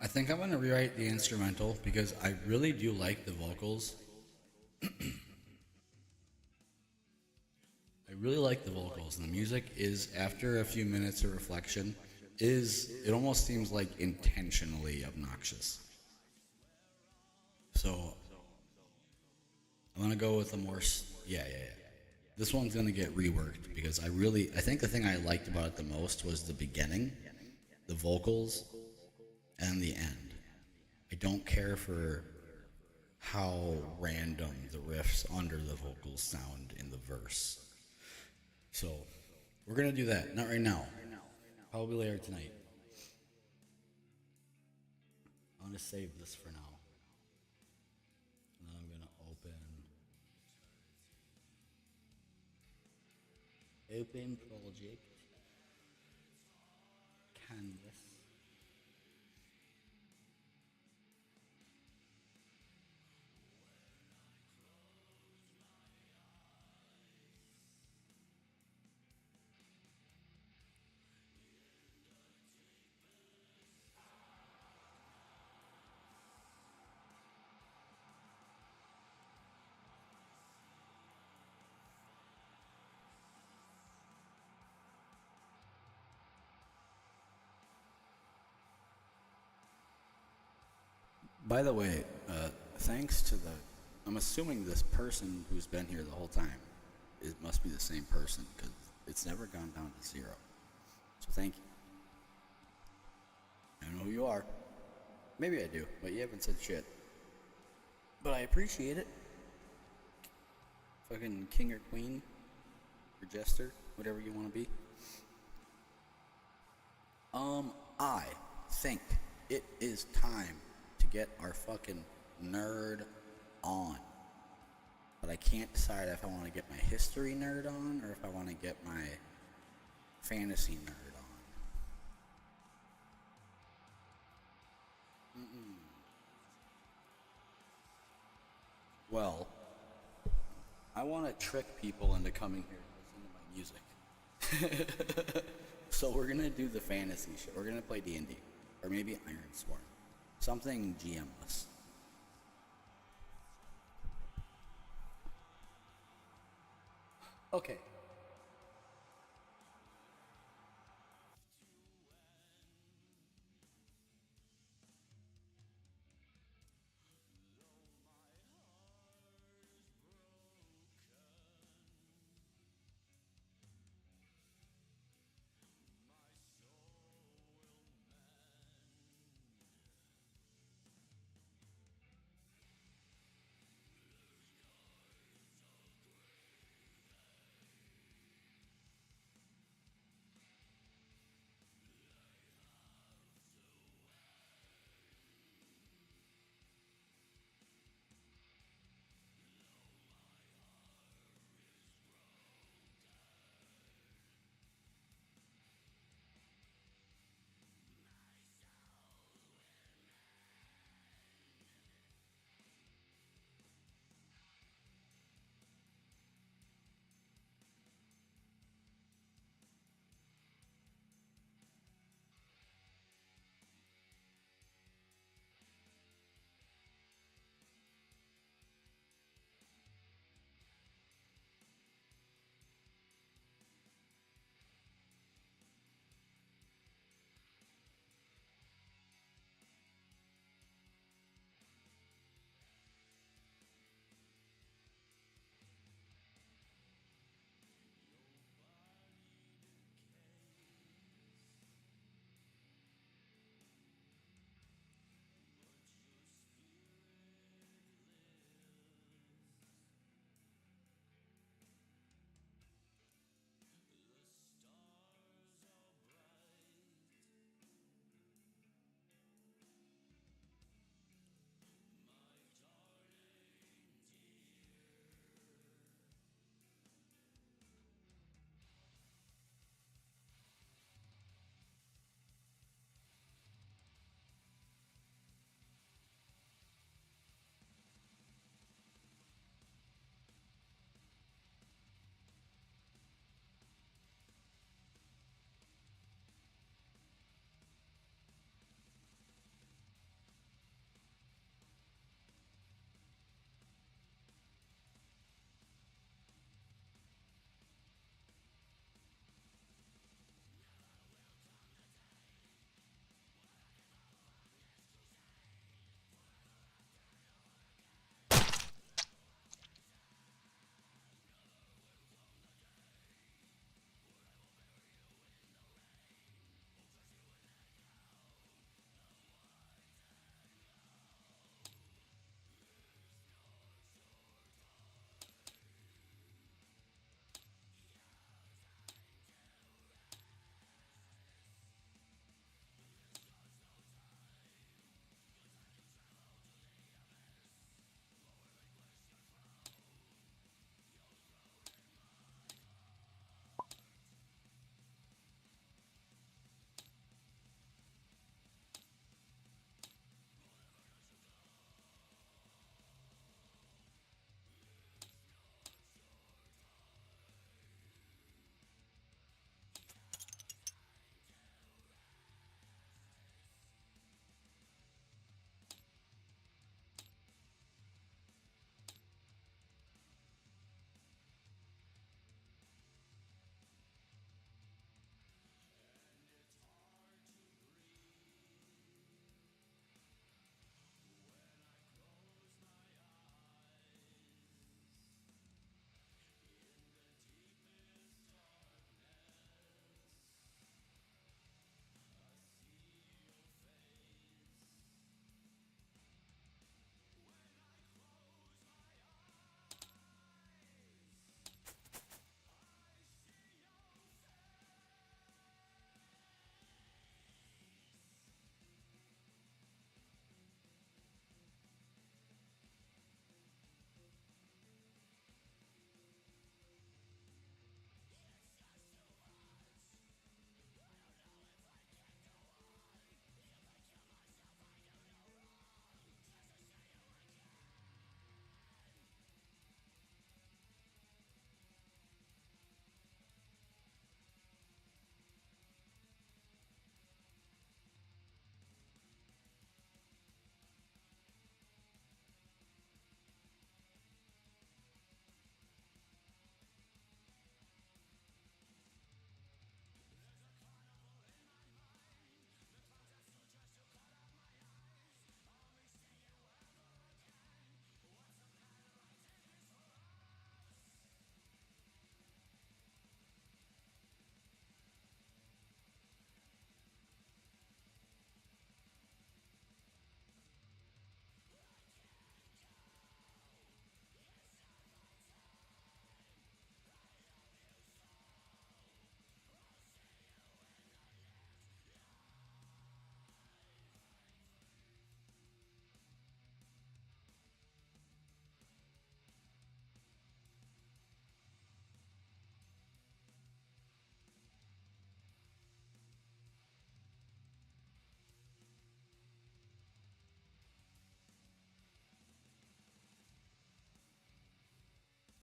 I think I'm going to rewrite the instrumental because I really do like the vocals. I really like the vocals, and the music is, after a few minutes of reflection, it almost seems like intentionally obnoxious. So I want to go with a more, yeah. This one's going to get reworked because I think the thing I liked about it the most was the beginning, the vocals, and the end. I don't care for how random the riffs under the vocals sound in the verse. So, we're going to do that. Not right now. Probably later tonight. I'm going to save this for now. And then I'm going to open project canvas. By the way, thanks to I'm assuming this person who's been here the whole time, it must be the same person because it's never gone down to 0. So thank you. I don't know who you are. Maybe I do, but you haven't said shit. But I appreciate it. Fucking king or queen, or jester, whatever you want to be. I think it is time to get our fucking nerd on. But I can't decide if I want to get my history nerd on or if I want to get my fantasy nerd on. Well, I want to trick people into coming here to listen to my music. So we're gonna do the fantasy shit. We're gonna play D&D, or maybe Iron Sworn, something GM-less. Okay.